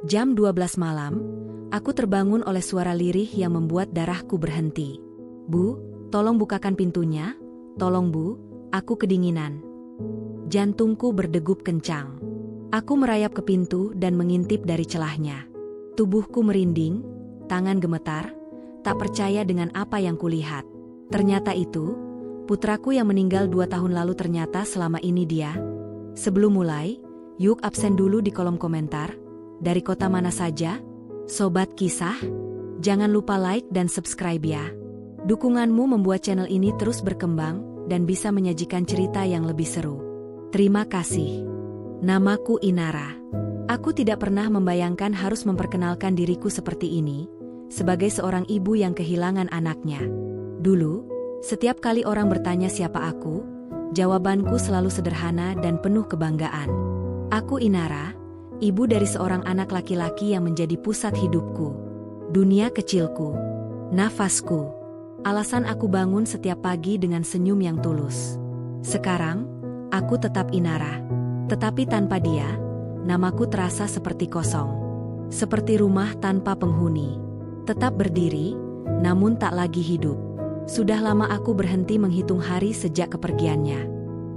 Jam 12 malam, aku terbangun oleh suara lirih yang membuat darahku berhenti. "Bu, tolong bukakan pintunya. Tolong Bu, aku kedinginan." Jantungku berdegup kencang. Aku merayap ke pintu dan mengintip dari celahnya. Tubuhku merinding, tangan gemetar, tak percaya dengan apa yang kulihat. Ternyata itu, putraku yang meninggal 2 tahun lalu ternyata selama ini dia. Sebelum mulai, yuk absen dulu di kolom komentar. Dari kota mana saja? Sobat Kisah, jangan lupa like dan subscribe ya. Dukunganmu membuat channel ini terus berkembang dan bisa menyajikan cerita yang lebih seru. Terima kasih. Namaku Inara. Aku tidak pernah membayangkan harus memperkenalkan diriku seperti ini, sebagai seorang ibu yang kehilangan anaknya. Dulu, setiap kali orang bertanya siapa aku, jawabanku selalu sederhana dan penuh kebanggaan. Aku Inara, ibu dari seorang anak laki-laki yang menjadi pusat hidupku. Dunia kecilku. Nafasku. Alasan aku bangun setiap pagi dengan senyum yang tulus. Sekarang, aku tetap Inara. Tetapi tanpa dia, namaku terasa seperti kosong. Seperti rumah tanpa penghuni. Tetap berdiri, namun tak lagi hidup. Sudah lama aku berhenti menghitung hari sejak kepergiannya.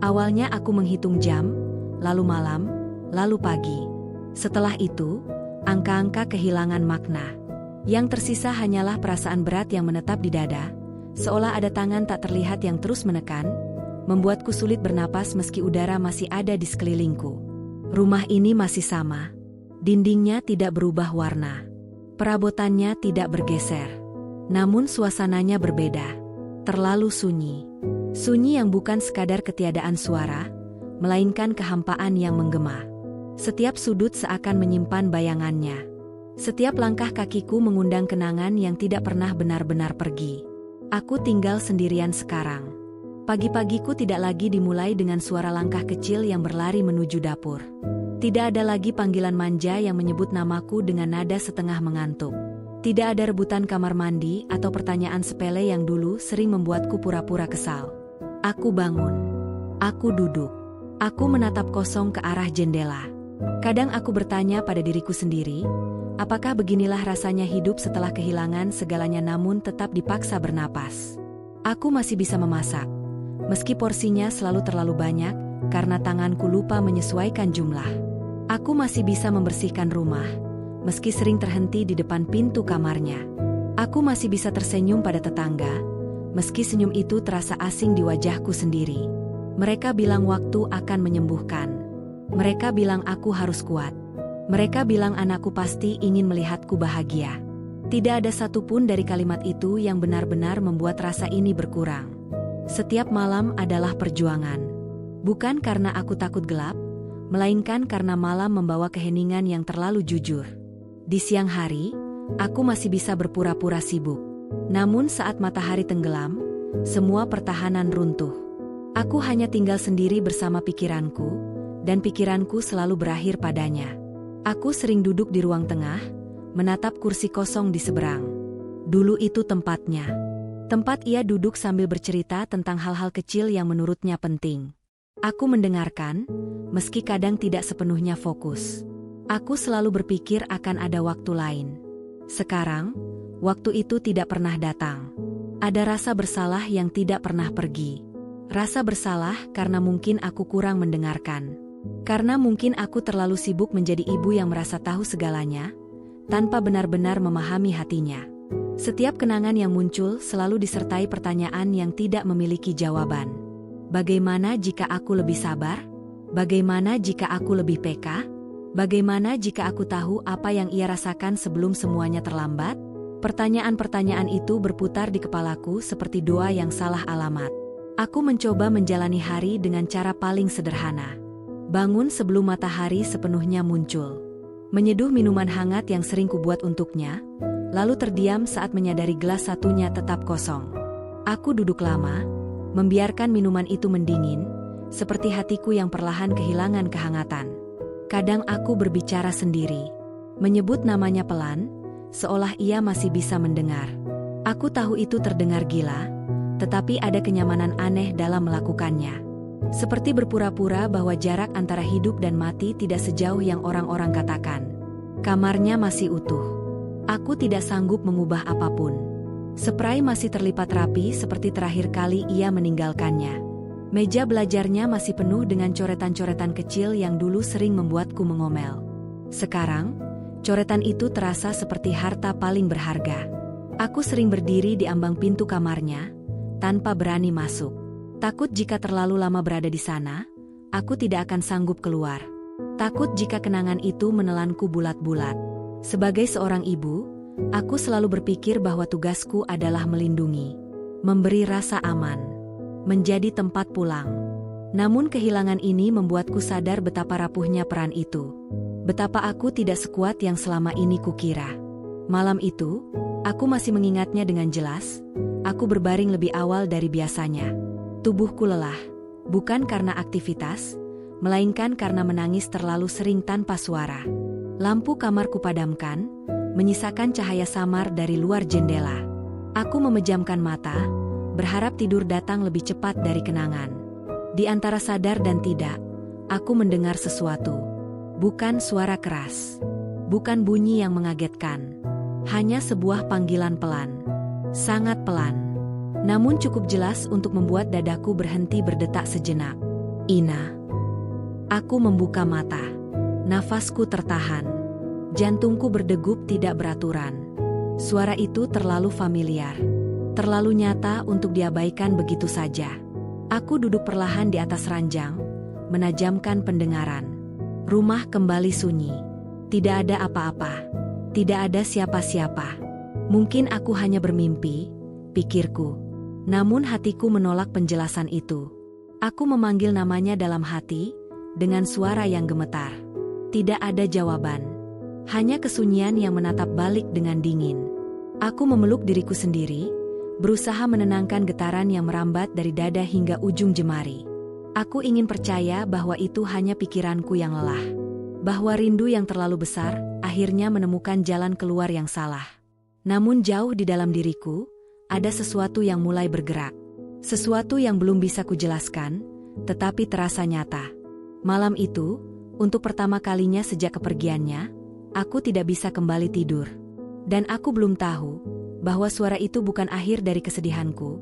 Awalnya aku menghitung jam, lalu malam, lalu pagi. Setelah itu, angka-angka kehilangan makna. Yang tersisa hanyalah perasaan berat yang menetap di dada, seolah ada tangan tak terlihat yang terus menekan, membuatku sulit bernapas meski udara masih ada di sekelilingku. Rumah ini masih sama. Dindingnya tidak berubah warna. Perabotannya tidak bergeser. Namun suasananya berbeda. Terlalu sunyi. Sunyi yang bukan sekadar ketiadaan suara, melainkan kehampaan yang menggema. Setiap sudut seakan menyimpan bayangannya. Setiap langkah kakiku mengundang kenangan yang tidak pernah benar-benar pergi. Aku tinggal sendirian sekarang. Pagi-pagiku tidak lagi dimulai dengan suara langkah kecil yang berlari menuju dapur. Tidak ada lagi panggilan manja yang menyebut namaku dengan nada setengah mengantuk. Tidak ada rebutan kamar mandi atau pertanyaan sepele yang dulu sering membuatku pura-pura kesal. Aku bangun. Aku duduk. Aku menatap kosong ke arah jendela. Kadang aku bertanya pada diriku sendiri, apakah beginilah rasanya hidup setelah kehilangan segalanya namun tetap dipaksa bernapas. Aku masih bisa memasak, meski porsinya selalu terlalu banyak, karena tanganku lupa menyesuaikan jumlah. Aku masih bisa membersihkan rumah, meski sering terhenti di depan pintu kamarnya. Aku masih bisa tersenyum pada tetangga, meski senyum itu terasa asing di wajahku sendiri. Mereka bilang waktu akan menyembuhkan. Mereka bilang aku harus kuat. Mereka bilang anakku pasti ingin melihatku bahagia. Tidak ada satupun dari kalimat itu yang benar-benar membuat rasa ini berkurang. Setiap malam adalah perjuangan. Bukan karena aku takut gelap, melainkan karena malam membawa keheningan yang terlalu jujur. Di siang hari, aku masih bisa berpura-pura sibuk. Namun saat matahari tenggelam, semua pertahanan runtuh. Aku hanya tinggal sendiri bersama pikiranku, dan pikiranku selalu berakhir padanya. Aku sering duduk di ruang tengah, menatap kursi kosong di seberang. Dulu itu tempatnya. Tempat ia duduk sambil bercerita tentang hal-hal kecil yang menurutnya penting. Aku mendengarkan, meski kadang tidak sepenuhnya fokus. Aku selalu berpikir akan ada waktu lain. Sekarang, waktu itu tidak pernah datang. Ada rasa bersalah yang tidak pernah pergi. Rasa bersalah karena mungkin aku kurang mendengarkan. Karena mungkin aku terlalu sibuk menjadi ibu yang merasa tahu segalanya, tanpa benar-benar memahami hatinya. Setiap kenangan yang muncul selalu disertai pertanyaan yang tidak memiliki jawaban. Bagaimana jika aku lebih sabar? Bagaimana jika aku lebih peka? Bagaimana jika aku tahu apa yang ia rasakan sebelum semuanya terlambat? Pertanyaan-pertanyaan itu berputar di kepalaku seperti doa yang salah alamat. Aku mencoba menjalani hari dengan cara paling sederhana. Bangun sebelum matahari sepenuhnya muncul. Menyeduh minuman hangat yang sering kubuat untuknya, lalu terdiam saat menyadari gelas satunya tetap kosong. Aku duduk lama, membiarkan minuman itu mendingin, seperti hatiku yang perlahan kehilangan kehangatan. Kadang aku berbicara sendiri, menyebut namanya pelan, seolah ia masih bisa mendengar. Aku tahu itu terdengar gila, tetapi ada kenyamanan aneh dalam melakukannya. Seperti berpura-pura bahwa jarak antara hidup dan mati tidak sejauh yang orang-orang katakan. Kamarnya masih utuh. Aku tidak sanggup mengubah apapun. Spray masih terlipat rapi seperti terakhir kali ia meninggalkannya. Meja belajarnya masih penuh dengan coretan-coretan kecil yang dulu sering membuatku mengomel. Sekarang, coretan itu terasa seperti harta paling berharga. Aku sering berdiri di ambang pintu kamarnya, tanpa berani masuk. Takut jika terlalu lama berada di sana, aku tidak akan sanggup keluar. Takut jika kenangan itu menelanku bulat-bulat. Sebagai seorang ibu, aku selalu berpikir bahwa tugasku adalah melindungi, memberi rasa aman, menjadi tempat pulang. Namun kehilangan ini membuatku sadar betapa rapuhnya peran itu. Betapa aku tidak sekuat yang selama ini kukira. Malam itu, aku masih mengingatnya dengan jelas. Aku berbaring lebih awal dari biasanya. Tubuhku lelah, bukan karena aktivitas, melainkan karena menangis terlalu sering tanpa suara. Lampu kamar kupadamkan, menyisakan cahaya samar dari luar jendela. Aku memejamkan mata, berharap tidur datang lebih cepat dari kenangan. Di antara sadar dan tidak, aku mendengar sesuatu. Bukan suara keras, bukan bunyi yang mengagetkan. Hanya sebuah panggilan pelan, sangat pelan, namun cukup jelas untuk membuat dadaku berhenti berdetak sejenak. Ina. Aku membuka mata. Nafasku tertahan. Jantungku berdegup tidak beraturan. Suara itu terlalu familiar. Terlalu nyata untuk diabaikan begitu saja. Aku duduk perlahan di atas ranjang, menajamkan pendengaran. Rumah kembali sunyi. Tidak ada apa-apa. Tidak ada siapa-siapa. Mungkin aku hanya bermimpi, pikirku. Namun hatiku menolak penjelasan itu. Aku memanggil namanya dalam hati, dengan suara yang gemetar. Tidak ada jawaban. Hanya kesunyian yang menatap balik dengan dingin. Aku memeluk diriku sendiri, berusaha menenangkan getaran yang merambat dari dada hingga ujung jemari. Aku ingin percaya bahwa itu hanya pikiranku yang lelah. Bahwa rindu yang terlalu besar, akhirnya menemukan jalan keluar yang salah. Namun jauh di dalam diriku, ada sesuatu yang mulai bergerak. Sesuatu yang belum bisa kujelaskan, tetapi terasa nyata. Malam itu, untuk pertama kalinya sejak kepergiannya, aku tidak bisa kembali tidur. Dan aku belum tahu bahwa suara itu bukan akhir dari kesedihanku,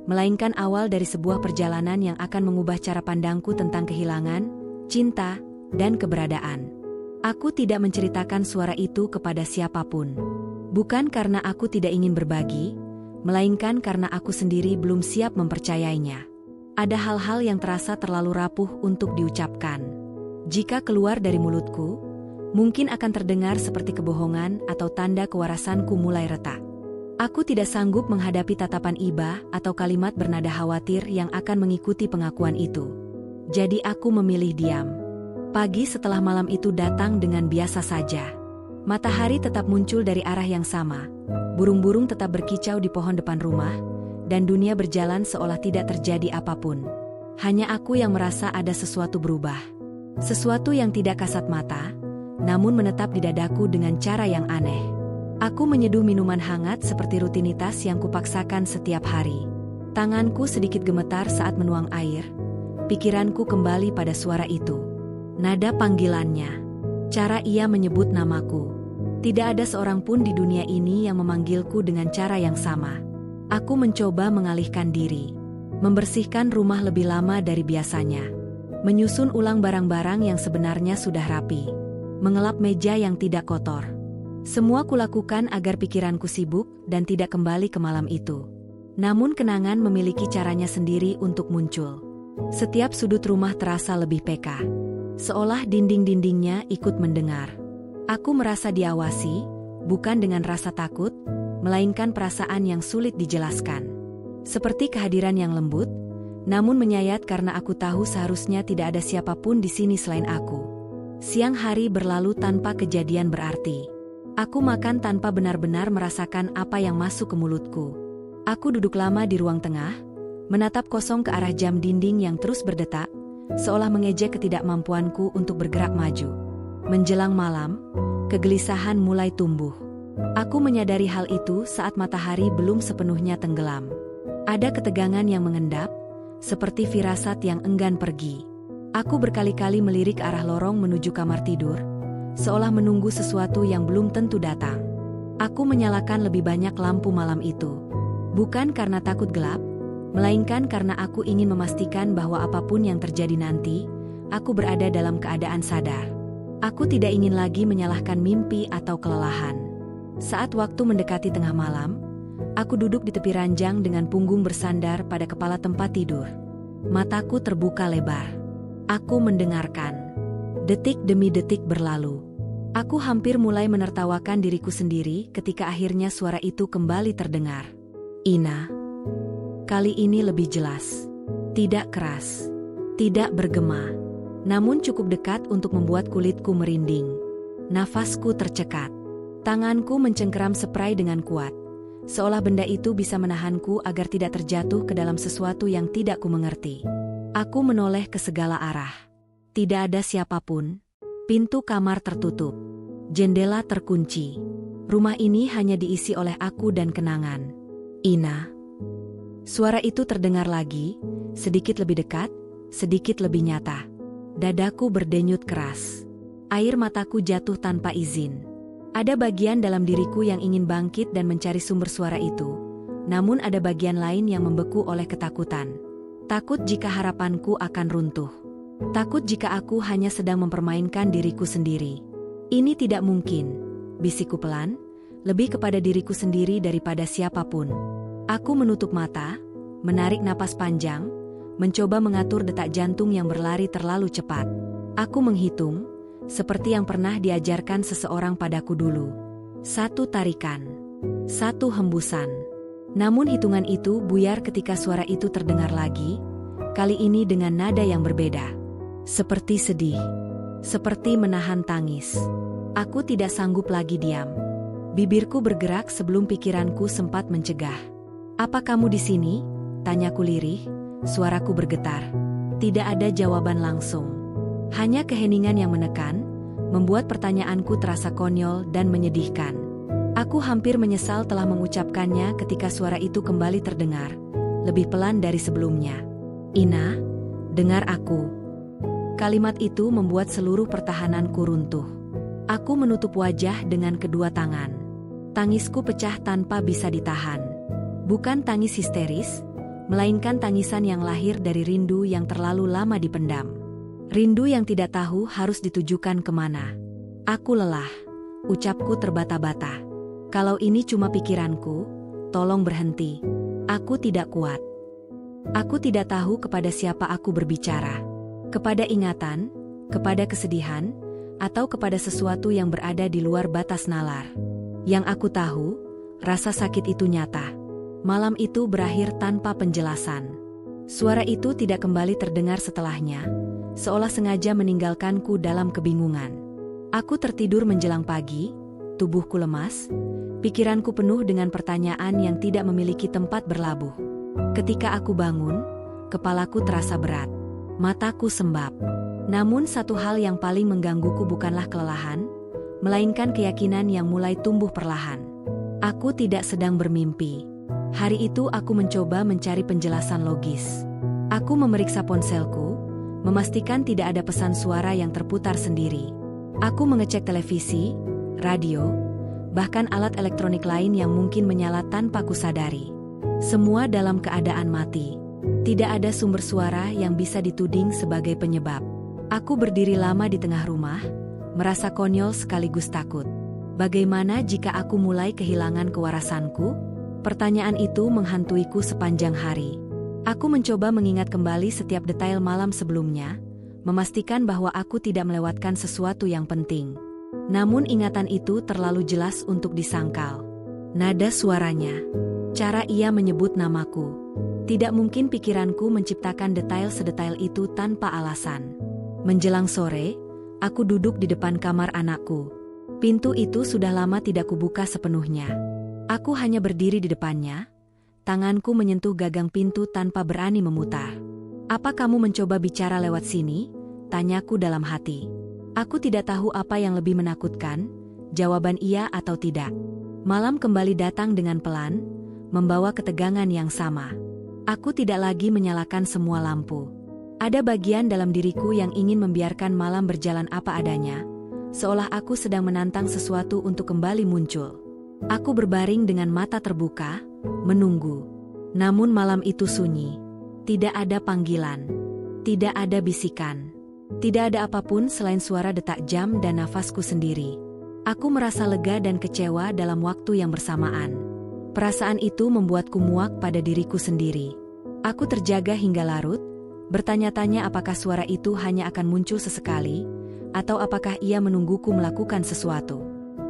melainkan awal dari sebuah perjalanan yang akan mengubah cara pandangku tentang kehilangan, cinta, dan keberadaan. Aku tidak menceritakan suara itu kepada siapapun. Bukan karena aku tidak ingin berbagi, melainkan karena aku sendiri belum siap mempercayainya. Ada hal-hal yang terasa terlalu rapuh untuk diucapkan. Jika keluar dari mulutku, mungkin akan terdengar seperti kebohongan atau tanda kewarasanku mulai retak. Aku tidak sanggup menghadapi tatapan iba atau kalimat bernada khawatir yang akan mengikuti pengakuan itu. Jadi aku memilih diam. Pagi setelah malam itu datang dengan biasa saja. Matahari tetap muncul dari arah yang sama. Burung-burung tetap berkicau di pohon depan rumah, dan dunia berjalan seolah tidak terjadi apapun. Hanya aku yang merasa ada sesuatu berubah. Sesuatu yang tidak kasat mata, namun menetap di dadaku dengan cara yang aneh. Aku menyeduh minuman hangat seperti rutinitas yang kupaksakan setiap hari. Tanganku sedikit gemetar saat menuang air. Pikiranku kembali pada suara itu. Nada panggilannya. Cara ia menyebut namaku. Tidak ada seorang pun di dunia ini yang memanggilku dengan cara yang sama. Aku mencoba mengalihkan diri, membersihkan rumah lebih lama dari biasanya, menyusun ulang barang-barang yang sebenarnya sudah rapi, mengelap meja yang tidak kotor. Semua kulakukan agar pikiranku sibuk dan tidak kembali ke malam itu. Namun kenangan memiliki caranya sendiri untuk muncul. Setiap sudut rumah terasa lebih peka, seolah dinding-dindingnya ikut mendengar. Aku merasa diawasi, bukan dengan rasa takut, melainkan perasaan yang sulit dijelaskan. Seperti kehadiran yang lembut, namun menyayat karena aku tahu seharusnya tidak ada siapapun di sini selain aku. Siang hari berlalu tanpa kejadian berarti. Aku makan tanpa benar-benar merasakan apa yang masuk ke mulutku. Aku duduk lama di ruang tengah, menatap kosong ke arah jam dinding yang terus berdetak, seolah mengejek ketidakmampuanku untuk bergerak maju. Menjelang malam, kegelisahan mulai tumbuh. Aku menyadari hal itu saat matahari belum sepenuhnya tenggelam. Ada ketegangan yang mengendap, seperti firasat yang enggan pergi. Aku berkali-kali melirik arah lorong menuju kamar tidur, seolah menunggu sesuatu yang belum tentu datang. Aku menyalakan lebih banyak lampu malam itu. Bukan karena takut gelap, melainkan karena aku ingin memastikan bahwa apapun yang terjadi nanti, aku berada dalam keadaan sadar. Aku tidak ingin lagi menyalahkan mimpi atau kelelahan. Saat waktu mendekati tengah malam, aku duduk di tepi ranjang dengan punggung bersandar pada kepala tempat tidur. Mataku terbuka lebar. Aku mendengarkan. Detik demi detik berlalu. Aku hampir mulai menertawakan diriku sendiri ketika akhirnya suara itu kembali terdengar. Ina. Kali ini lebih jelas. Tidak keras. Tidak bergema. Namun cukup dekat untuk membuat kulitku merinding. Nafasku tercekat. Tanganku mencengkeram spray dengan kuat. Seolah benda itu bisa menahanku agar tidak terjatuh ke dalam sesuatu yang tidak kumengerti. Aku menoleh ke segala arah. Tidak ada siapapun. Pintu kamar tertutup. Jendela terkunci. Rumah ini hanya diisi oleh aku dan kenangan. Ina. Suara itu terdengar lagi, sedikit lebih dekat, sedikit lebih nyata. Dadaku berdenyut keras. Air mataku jatuh tanpa izin. Ada bagian dalam diriku yang ingin bangkit dan mencari sumber suara itu. Namun ada bagian lain yang membeku oleh ketakutan. Takut jika harapanku akan runtuh. Takut jika aku hanya sedang mempermainkan diriku sendiri. Ini tidak mungkin, bisikku pelan, lebih kepada diriku sendiri daripada siapapun. Aku menutup mata, menarik napas panjang, mencoba mengatur detak jantung yang berlari terlalu cepat. Aku menghitung, seperti yang pernah diajarkan seseorang padaku dulu. 1 tarikan. 1 hembusan. Namun hitungan itu buyar ketika suara itu terdengar lagi, kali ini dengan nada yang berbeda. Seperti sedih. Seperti menahan tangis. Aku tidak sanggup lagi diam. Bibirku bergerak sebelum pikiranku sempat mencegah. "Apa kamu di sini?" tanyaku lirih, suaraku bergetar. Tidak ada jawaban langsung. Hanya keheningan yang menekan, membuat pertanyaanku terasa konyol dan menyedihkan. Aku hampir menyesal telah mengucapkannya ketika suara itu kembali terdengar, lebih pelan dari sebelumnya. "Ina, dengar aku." Kalimat itu membuat seluruh pertahananku runtuh. Aku menutup wajah dengan kedua tangan. Tangisku pecah tanpa bisa ditahan. Bukan tangis histeris, melainkan tangisan yang lahir dari rindu yang terlalu lama dipendam. Rindu yang tidak tahu harus ditujukan kemana. "Aku lelah," ucapku terbata-bata. "Kalau ini cuma pikiranku, tolong berhenti. Aku tidak kuat." Aku tidak tahu kepada siapa aku berbicara. Kepada ingatan, kepada kesedihan, atau kepada sesuatu yang berada di luar batas nalar. Yang aku tahu, rasa sakit itu nyata. Malam itu berakhir tanpa penjelasan. Suara itu tidak kembali terdengar setelahnya, seolah sengaja meninggalkanku dalam kebingungan. Aku tertidur menjelang pagi, tubuhku lemas, pikiranku penuh dengan pertanyaan yang tidak memiliki tempat berlabuh. Ketika aku bangun, kepalaku terasa berat, mataku sembab. Namun satu hal yang paling menggangguku bukanlah kelelahan, melainkan keyakinan yang mulai tumbuh perlahan. Aku tidak sedang bermimpi. Hari itu aku mencoba mencari penjelasan logis. Aku memeriksa ponselku, memastikan tidak ada pesan suara yang terputar sendiri. Aku mengecek televisi, radio, bahkan alat elektronik lain yang mungkin menyala tanpa kusadari. Semua dalam keadaan mati. Tidak ada sumber suara yang bisa dituding sebagai penyebab. Aku berdiri lama di tengah rumah, merasa konyol sekaligus takut. Bagaimana jika aku mulai kehilangan kewarasanku? Pertanyaan itu menghantuiku sepanjang hari. Aku mencoba mengingat kembali setiap detail malam sebelumnya, memastikan bahwa aku tidak melewatkan sesuatu yang penting. Namun ingatan itu terlalu jelas untuk disangkal. Nada suaranya, cara ia menyebut namaku. Tidak mungkin pikiranku menciptakan detail sedetail itu tanpa alasan. Menjelang sore, aku duduk di depan kamar anakku. Pintu itu sudah lama tidak kubuka sepenuhnya. Aku hanya berdiri di depannya, tanganku menyentuh gagang pintu tanpa berani memutar. "Apa kamu mencoba bicara lewat sini?" tanyaku dalam hati. Aku tidak tahu apa yang lebih menakutkan, jawaban iya atau tidak. Malam kembali datang dengan pelan, membawa ketegangan yang sama. Aku tidak lagi menyalakan semua lampu. Ada bagian dalam diriku yang ingin membiarkan malam berjalan apa adanya, seolah aku sedang menantang sesuatu untuk kembali muncul. Aku berbaring dengan mata terbuka, menunggu. Namun malam itu sunyi. Tidak ada panggilan. Tidak ada bisikan. Tidak ada apapun selain suara detak jam dan nafasku sendiri. Aku merasa lega dan kecewa dalam waktu yang bersamaan. Perasaan itu membuatku muak pada diriku sendiri. Aku terjaga hingga larut, bertanya-tanya apakah suara itu hanya akan muncul sesekali, atau apakah ia menungguku melakukan sesuatu.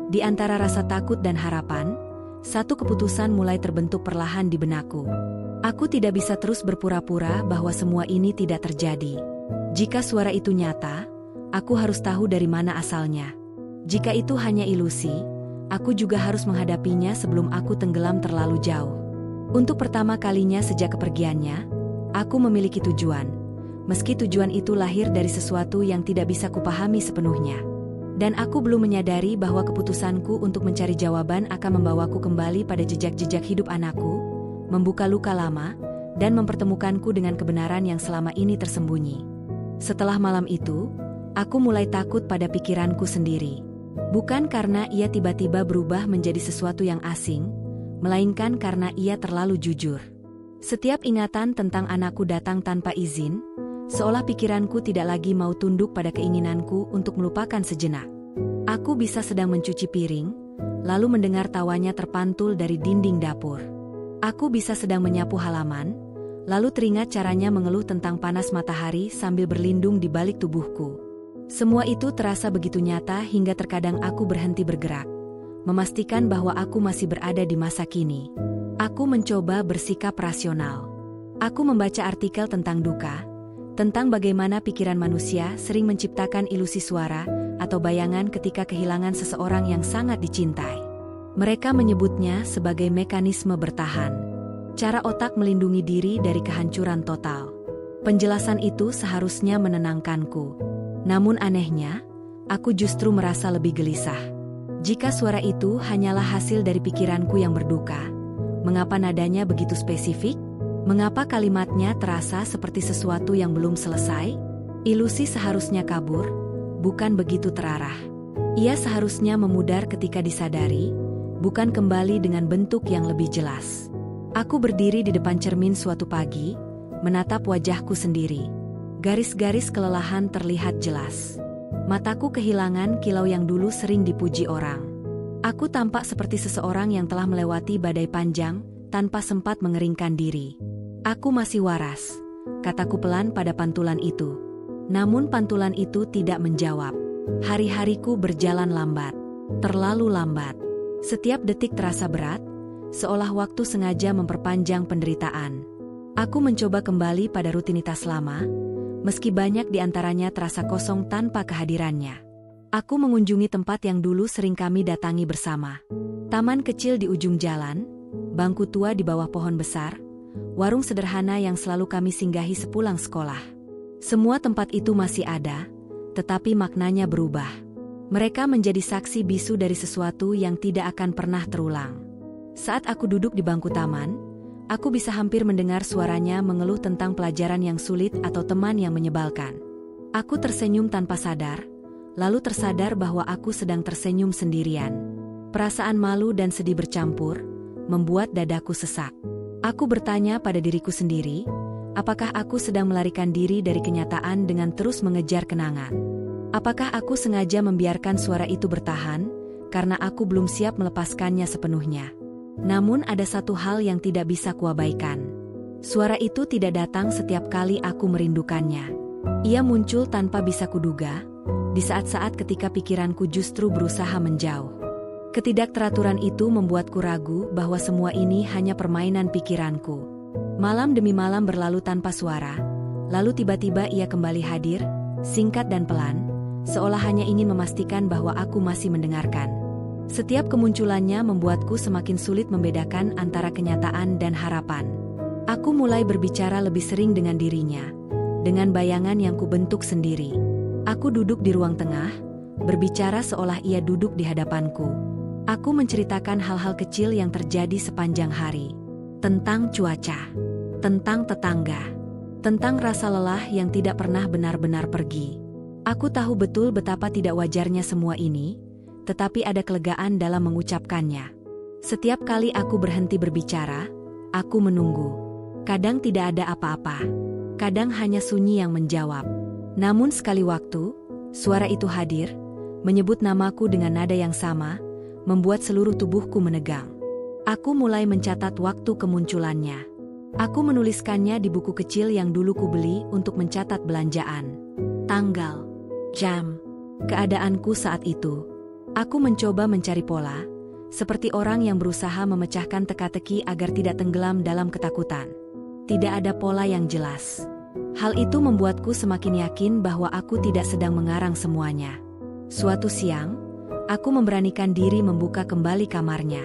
Di antara rasa takut dan harapan, satu keputusan mulai terbentuk perlahan di benakku. Aku tidak bisa terus berpura-pura bahwa semua ini tidak terjadi. Jika suara itu nyata, aku harus tahu dari mana asalnya. Jika itu hanya ilusi, aku juga harus menghadapinya sebelum aku tenggelam terlalu jauh. Untuk pertama kalinya sejak kepergiannya, aku memiliki tujuan. Meski tujuan itu lahir dari sesuatu yang tidak bisa kupahami sepenuhnya. Dan aku belum menyadari bahwa keputusanku untuk mencari jawaban akan membawaku kembali pada jejak-jejak hidup anakku, membuka luka lama, dan mempertemukanku dengan kebenaran yang selama ini tersembunyi. Setelah malam itu, aku mulai takut pada pikiranku sendiri. Bukan karena ia tiba-tiba berubah menjadi sesuatu yang asing, melainkan karena ia terlalu jujur. Setiap ingatan tentang anakku datang tanpa izin, seolah pikiranku tidak lagi mau tunduk pada keinginanku untuk melupakan sejenak. Aku bisa sedang mencuci piring, lalu mendengar tawanya terpantul dari dinding dapur. Aku bisa sedang menyapu halaman, lalu teringat caranya mengeluh tentang panas matahari sambil berlindung di balik tubuhku. Semua itu terasa begitu nyata hingga terkadang aku berhenti bergerak, memastikan bahwa aku masih berada di masa kini. Aku mencoba bersikap rasional. Aku membaca artikel tentang duka, tentang bagaimana pikiran manusia sering menciptakan ilusi suara atau bayangan ketika kehilangan seseorang yang sangat dicintai. Mereka menyebutnya sebagai mekanisme bertahan. Cara otak melindungi diri dari kehancuran total. Penjelasan itu seharusnya menenangkanku. Namun anehnya, aku justru merasa lebih gelisah. Jika suara itu hanyalah hasil dari pikiranku yang berduka, mengapa nadanya begitu spesifik? Mengapa kalimatnya terasa seperti sesuatu yang belum selesai? Ilusi seharusnya kabur, bukan begitu terarah. Ia seharusnya memudar ketika disadari, bukan kembali dengan bentuk yang lebih jelas. Aku berdiri di depan cermin suatu pagi, menatap wajahku sendiri. Garis-garis kelelahan terlihat jelas. Mataku kehilangan kilau yang dulu sering dipuji orang. Aku tampak seperti seseorang yang telah melewati badai panjang, tanpa sempat mengeringkan diri. Aku masih waras, kataku pelan pada pantulan itu. Namun pantulan itu tidak menjawab. Hari-hariku berjalan lambat, terlalu lambat. Setiap detik terasa berat, seolah waktu sengaja memperpanjang penderitaan. Aku mencoba kembali pada rutinitas lama, meski banyak di antaranya terasa kosong tanpa kehadirannya. Aku mengunjungi tempat yang dulu sering kami datangi bersama. Taman kecil di ujung jalan, bangku tua di bawah pohon besar, warung sederhana yang selalu kami singgahi sepulang sekolah. Semua tempat itu masih ada, tetapi maknanya berubah. Mereka menjadi saksi bisu dari sesuatu yang tidak akan pernah terulang. Saat aku duduk di bangku taman, aku bisa hampir mendengar suaranya mengeluh tentang pelajaran yang sulit atau teman yang menyebalkan. Aku tersenyum tanpa sadar, lalu tersadar bahwa aku sedang tersenyum sendirian. Perasaan malu dan sedih bercampur, membuat dadaku sesak. Aku bertanya pada diriku sendiri, apakah aku sedang melarikan diri dari kenyataan dengan terus mengejar kenangan? Apakah aku sengaja membiarkan suara itu bertahan, karena aku belum siap melepaskannya sepenuhnya? Namun ada satu hal yang tidak bisa kuabaikan. Suara itu tidak datang setiap kali aku merindukannya. Ia muncul tanpa bisa kuduga, di saat-saat ketika pikiranku justru berusaha menjauh. Ketidakteraturan itu membuatku ragu bahwa semua ini hanya permainan pikiranku. Malam demi malam berlalu tanpa suara, lalu tiba-tiba ia kembali hadir, singkat dan pelan, seolah hanya ingin memastikan bahwa aku masih mendengarkan. Setiap kemunculannya membuatku semakin sulit membedakan antara kenyataan dan harapan. Aku mulai berbicara lebih sering dengan dirinya, dengan bayangan yang kubentuk sendiri. Aku duduk di ruang tengah, berbicara seolah ia duduk di hadapanku. Aku menceritakan hal-hal kecil yang terjadi sepanjang hari. Tentang cuaca, tentang tetangga, tentang rasa lelah yang tidak pernah benar-benar pergi. Aku tahu betul betapa tidak wajarnya semua ini, tetapi ada kelegaan dalam mengucapkannya. Setiap kali aku berhenti berbicara, aku menunggu. Kadang tidak ada apa-apa. Kadang hanya sunyi yang menjawab. Namun sekali waktu, suara itu hadir, menyebut namaku dengan nada yang sama, membuat seluruh tubuhku menegang. Aku mulai mencatat waktu kemunculannya. Aku menuliskannya di buku kecil yang dulu kubeli untuk mencatat belanjaan. Tanggal, jam, keadaanku saat itu. Aku mencoba mencari pola, seperti orang yang berusaha memecahkan teka-teki agar tidak tenggelam dalam ketakutan. Tidak ada pola yang jelas. Hal itu membuatku semakin yakin bahwa aku tidak sedang mengarang semuanya. Suatu siang, aku memberanikan diri membuka kembali kamarnya.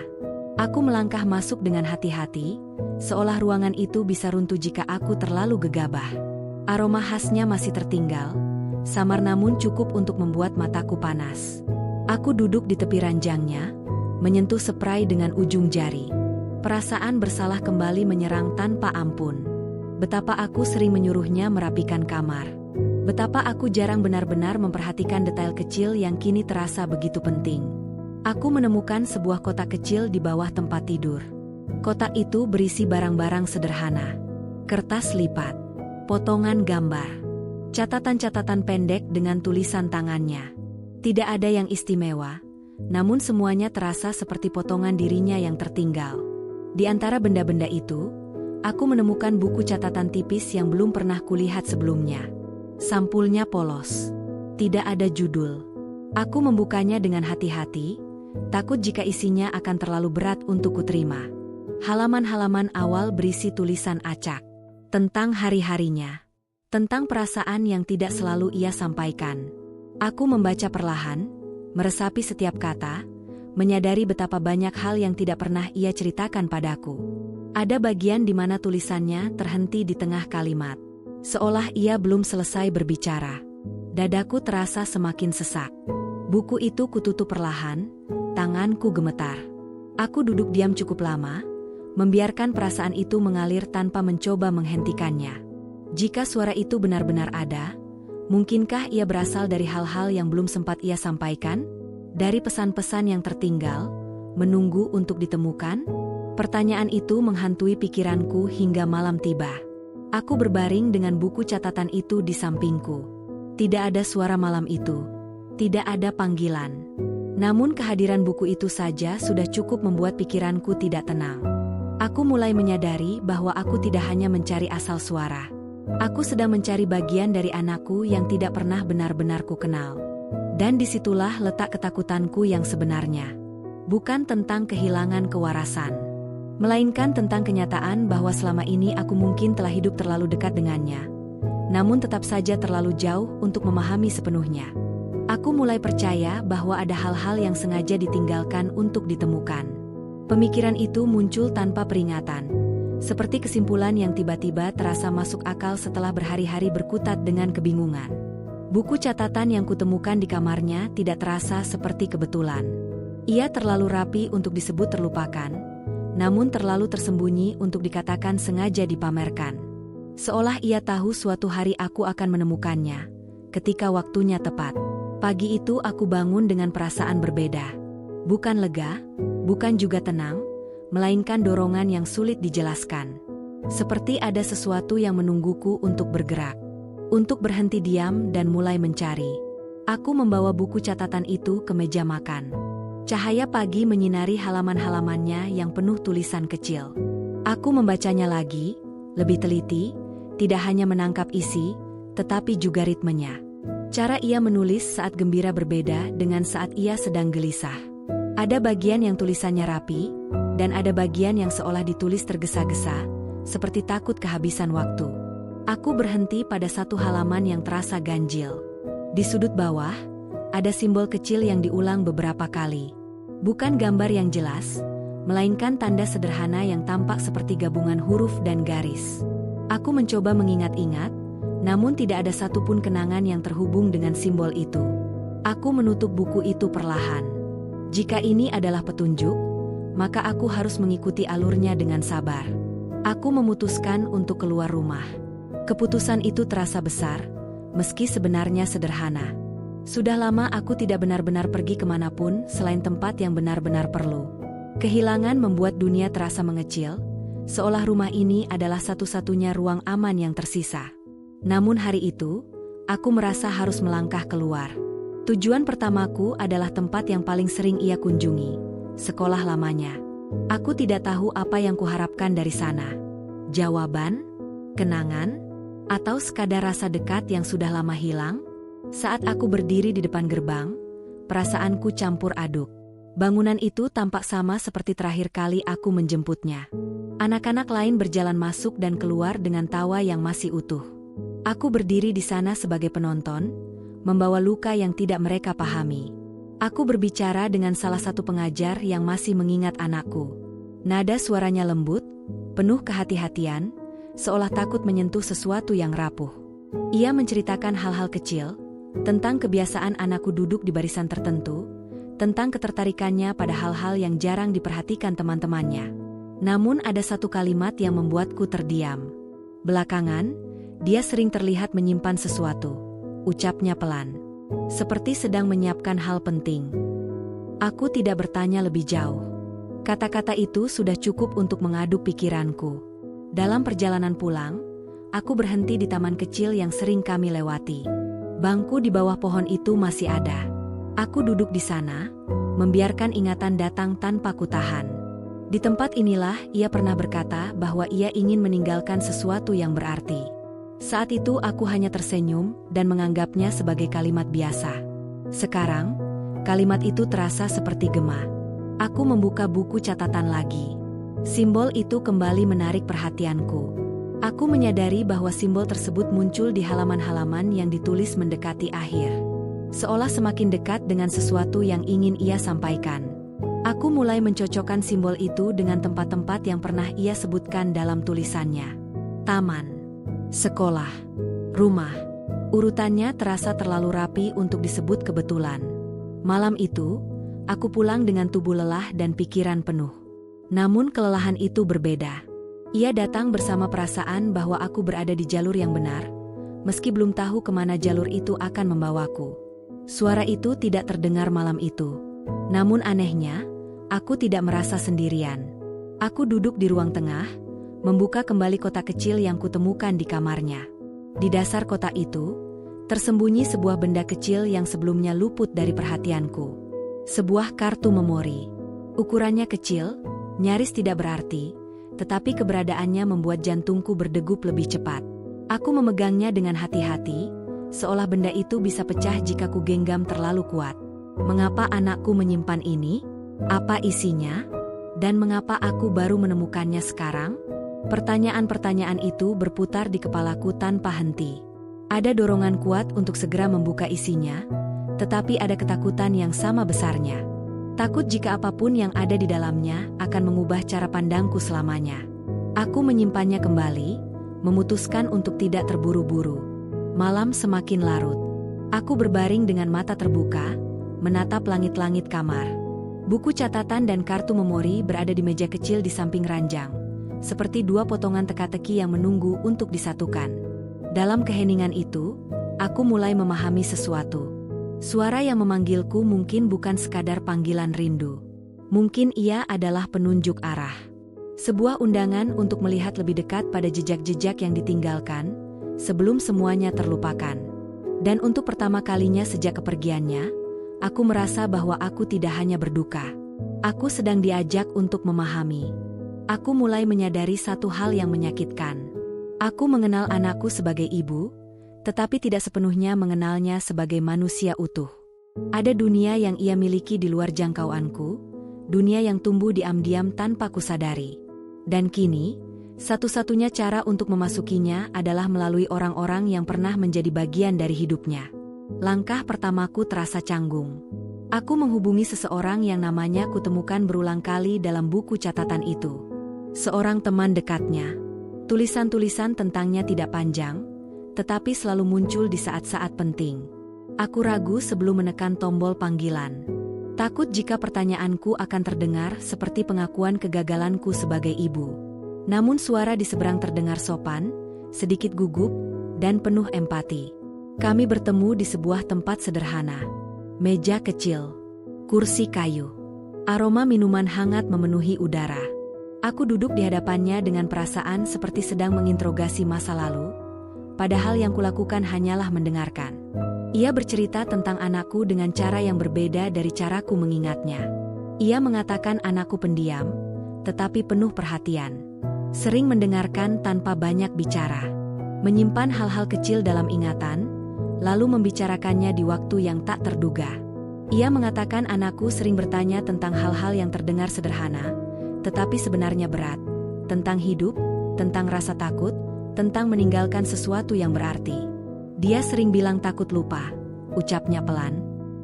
Aku melangkah masuk dengan hati-hati, seolah ruangan itu bisa runtuh jika aku terlalu gegabah. Aroma khasnya masih tertinggal, samar namun cukup untuk membuat mataku panas. Aku duduk di tepi ranjangnya, menyentuh spray dengan ujung jari. Perasaan bersalah kembali menyerang tanpa ampun. Betapa aku sering menyuruhnya merapikan kamar. Betapa aku jarang benar-benar memperhatikan detail kecil yang kini terasa begitu penting. Aku menemukan sebuah kotak kecil di bawah tempat tidur. Kotak itu berisi barang-barang sederhana. Kertas lipat, potongan gambar, catatan-catatan pendek dengan tulisan tangannya. Tidak ada yang istimewa, namun semuanya terasa seperti potongan dirinya yang tertinggal. Di antara benda-benda itu, aku menemukan buku catatan tipis yang belum pernah kulihat sebelumnya. Sampulnya polos. Tidak ada judul. Aku membukanya dengan hati-hati, takut jika isinya akan terlalu berat untuk kuterima. Halaman-halaman awal berisi tulisan acak. Tentang hari-harinya. Tentang perasaan yang tidak selalu ia sampaikan. Aku membaca perlahan, meresapi setiap kata, menyadari betapa banyak hal yang tidak pernah ia ceritakan padaku. Ada bagian di mana tulisannya terhenti di tengah kalimat. Seolah ia belum selesai berbicara. Dadaku terasa semakin sesak. Buku itu kututup perlahan, tanganku gemetar. Aku duduk diam cukup lama, membiarkan perasaan itu mengalir tanpa mencoba menghentikannya. Jika suara itu benar-benar ada, mungkinkah ia berasal dari hal-hal yang belum sempat ia sampaikan? Dari pesan-pesan yang tertinggal, menunggu untuk ditemukan? Pertanyaan itu menghantui pikiranku hingga malam tiba. Aku berbaring dengan buku catatan itu di sampingku. Tidak ada suara malam itu. Tidak ada panggilan. Namun kehadiran buku itu saja sudah cukup membuat pikiranku tidak tenang. Aku mulai menyadari bahwa aku tidak hanya mencari asal suara. Aku sedang mencari bagian dari anakku yang tidak pernah benar-benar ku kenal. Dan disitulah letak ketakutanku yang sebenarnya. Bukan tentang kehilangan kewarasan, melainkan tentang kenyataan bahwa selama ini aku mungkin telah hidup terlalu dekat dengannya, namun tetap saja terlalu jauh untuk memahami sepenuhnya. Aku mulai percaya bahwa ada hal-hal yang sengaja ditinggalkan untuk ditemukan. Pemikiran itu muncul tanpa peringatan, seperti kesimpulan yang tiba-tiba terasa masuk akal setelah berhari-hari berkutat dengan kebingungan. Buku catatan yang kutemukan di kamarnya tidak terasa seperti kebetulan. Ia terlalu rapi untuk disebut terlupakan, namun terlalu tersembunyi untuk dikatakan sengaja dipamerkan. Seolah ia tahu suatu hari aku akan menemukannya, ketika waktunya tepat. Pagi itu aku bangun dengan perasaan berbeda. Bukan lega, bukan juga tenang, melainkan dorongan yang sulit dijelaskan. Seperti ada sesuatu yang menungguku untuk bergerak, untuk berhenti diam dan mulai mencari. Aku membawa buku catatan itu ke meja makan. Cahaya pagi menyinari halaman-halamannya yang penuh tulisan kecil. Aku membacanya lagi, lebih teliti, tidak hanya menangkap isi, tetapi juga ritmenya. Cara ia menulis saat gembira berbeda dengan saat ia sedang gelisah. Ada bagian yang tulisannya rapi, dan ada bagian yang seolah ditulis tergesa-gesa, seperti takut kehabisan waktu. Aku berhenti pada satu halaman yang terasa ganjil. Di sudut bawah, ada simbol kecil yang diulang beberapa kali. Bukan gambar yang jelas, melainkan tanda sederhana yang tampak seperti gabungan huruf dan garis. Aku mencoba mengingat-ingat, namun tidak ada satupun kenangan yang terhubung dengan simbol itu. Aku menutup buku itu perlahan. Jika ini adalah petunjuk, maka aku harus mengikuti alurnya dengan sabar. Aku memutuskan untuk keluar rumah. Keputusan itu terasa besar, meski sebenarnya sederhana. Sudah lama aku tidak benar-benar pergi kemanapun selain tempat yang benar-benar perlu. Kehilangan membuat dunia terasa mengecil, seolah rumah ini adalah satu-satunya ruang aman yang tersisa. Namun hari itu, aku merasa harus melangkah keluar. Tujuan pertamaku adalah tempat yang paling sering ia kunjungi, sekolah lamanya. Aku tidak tahu apa yang kuharapkan dari sana. Jawaban, kenangan, atau sekadar rasa dekat yang sudah lama hilang? Saat aku berdiri di depan gerbang, perasaanku campur aduk. Bangunan itu tampak sama seperti terakhir kali aku menjemputnya. Anak-anak lain berjalan masuk dan keluar dengan tawa yang masih utuh. Aku berdiri di sana sebagai penonton, membawa luka yang tidak mereka pahami. Aku berbicara dengan salah satu pengajar yang masih mengingat anakku. Nada suaranya lembut, penuh kehati-hatian, seolah takut menyentuh sesuatu yang rapuh. Ia menceritakan hal-hal kecil, tentang kebiasaan anakku duduk di barisan tertentu, tentang ketertarikannya pada hal-hal yang jarang diperhatikan teman-temannya. Namun ada satu kalimat yang membuatku terdiam. Belakangan, dia sering terlihat menyimpan sesuatu. Ucapnya pelan, seperti sedang menyiapkan hal penting. Aku tidak bertanya lebih jauh. Kata-kata itu sudah cukup untuk mengaduk pikiranku. Dalam perjalanan pulang, aku berhenti di taman kecil yang sering kami lewati. Bangku di bawah pohon itu masih ada. Aku duduk di sana, membiarkan ingatan datang tanpa kutahan. Di tempat inilah ia pernah berkata bahwa ia ingin meninggalkan sesuatu yang berarti. Saat itu aku hanya tersenyum dan menganggapnya sebagai kalimat biasa. Sekarang, kalimat itu terasa seperti gema. Aku membuka buku catatan lagi. Simbol itu kembali menarik perhatianku. Aku menyadari bahwa simbol tersebut muncul di halaman-halaman yang ditulis mendekati akhir. Seolah semakin dekat dengan sesuatu yang ingin ia sampaikan. Aku mulai mencocokkan simbol itu dengan tempat-tempat yang pernah ia sebutkan dalam tulisannya. Taman, sekolah, rumah. Urutannya terasa terlalu rapi untuk disebut kebetulan. Malam itu, aku pulang dengan tubuh lelah dan pikiran penuh. Namun kelelahan itu berbeda. Ia datang bersama perasaan bahwa aku berada di jalur yang benar, meski belum tahu kemana jalur itu akan membawaku. Suara itu tidak terdengar malam itu. Namun anehnya, aku tidak merasa sendirian. Aku duduk di ruang tengah, membuka kembali kotak kecil yang kutemukan di kamarnya. Di dasar kotak itu, tersembunyi sebuah benda kecil yang sebelumnya luput dari perhatianku. Sebuah kartu memori. Ukurannya kecil, nyaris tidak berarti, tetapi keberadaannya membuat jantungku berdegup lebih cepat. Aku memegangnya dengan hati-hati, seolah benda itu bisa pecah jika ku genggam terlalu kuat. Mengapa anakku menyimpan ini? Apa isinya? Dan mengapa aku baru menemukannya sekarang? Pertanyaan-pertanyaan itu berputar di kepalaku tanpa henti. Ada dorongan kuat untuk segera membuka isinya, tetapi ada ketakutan yang sama besarnya. Takut jika apapun yang ada di dalamnya akan mengubah cara pandangku selamanya. Aku menyimpannya kembali, memutuskan untuk tidak terburu-buru. Malam semakin larut. Aku berbaring dengan mata terbuka, menatap langit-langit kamar. Buku catatan dan kartu memori berada di meja kecil di samping ranjang, seperti dua potongan teka-teki yang menunggu untuk disatukan. Dalam keheningan itu, aku mulai memahami sesuatu. Suara yang memanggilku mungkin bukan sekadar panggilan rindu. Mungkin ia adalah penunjuk arah. Sebuah undangan untuk melihat lebih dekat pada jejak-jejak yang ditinggalkan, sebelum semuanya terlupakan. Dan untuk pertama kalinya sejak kepergiannya, aku merasa bahwa aku tidak hanya berduka. Aku sedang diajak untuk memahami. Aku mulai menyadari satu hal yang menyakitkan. Aku mengenal anakku sebagai ibu, tetapi tidak sepenuhnya mengenalnya sebagai manusia utuh. Ada dunia yang ia miliki di luar jangkauanku, dunia yang tumbuh diam-diam tanpa kusadari. Dan kini, satu-satunya cara untuk memasukinya adalah melalui orang-orang yang pernah menjadi bagian dari hidupnya. Langkah pertamaku terasa canggung. Aku menghubungi seseorang yang namanya kutemukan berulang kali dalam buku catatan itu. Seorang teman dekatnya. Tulisan-tulisan tentangnya tidak panjang, tetapi selalu muncul di saat-saat penting. Aku ragu sebelum menekan tombol panggilan. Takut jika pertanyaanku akan terdengar seperti pengakuan kegagalanku sebagai ibu. Namun suara di seberang terdengar sopan, sedikit gugup, dan penuh empati. Kami bertemu di sebuah tempat sederhana. Meja kecil, kursi kayu, aroma minuman hangat memenuhi udara. Aku duduk di hadapannya dengan perasaan seperti sedang menginterogasi masa lalu, padahal yang kulakukan hanyalah mendengarkan. Ia bercerita tentang anakku dengan cara yang berbeda dari caraku mengingatnya. Ia mengatakan anakku pendiam, tetapi penuh perhatian. Sering mendengarkan tanpa banyak bicara. Menyimpan hal-hal kecil dalam ingatan, lalu membicarakannya di waktu yang tak terduga. Ia mengatakan anakku sering bertanya tentang hal-hal yang terdengar sederhana, tetapi sebenarnya berat. Tentang hidup, tentang rasa takut, tentang meninggalkan sesuatu yang berarti. Dia sering bilang takut lupa, ucapnya pelan.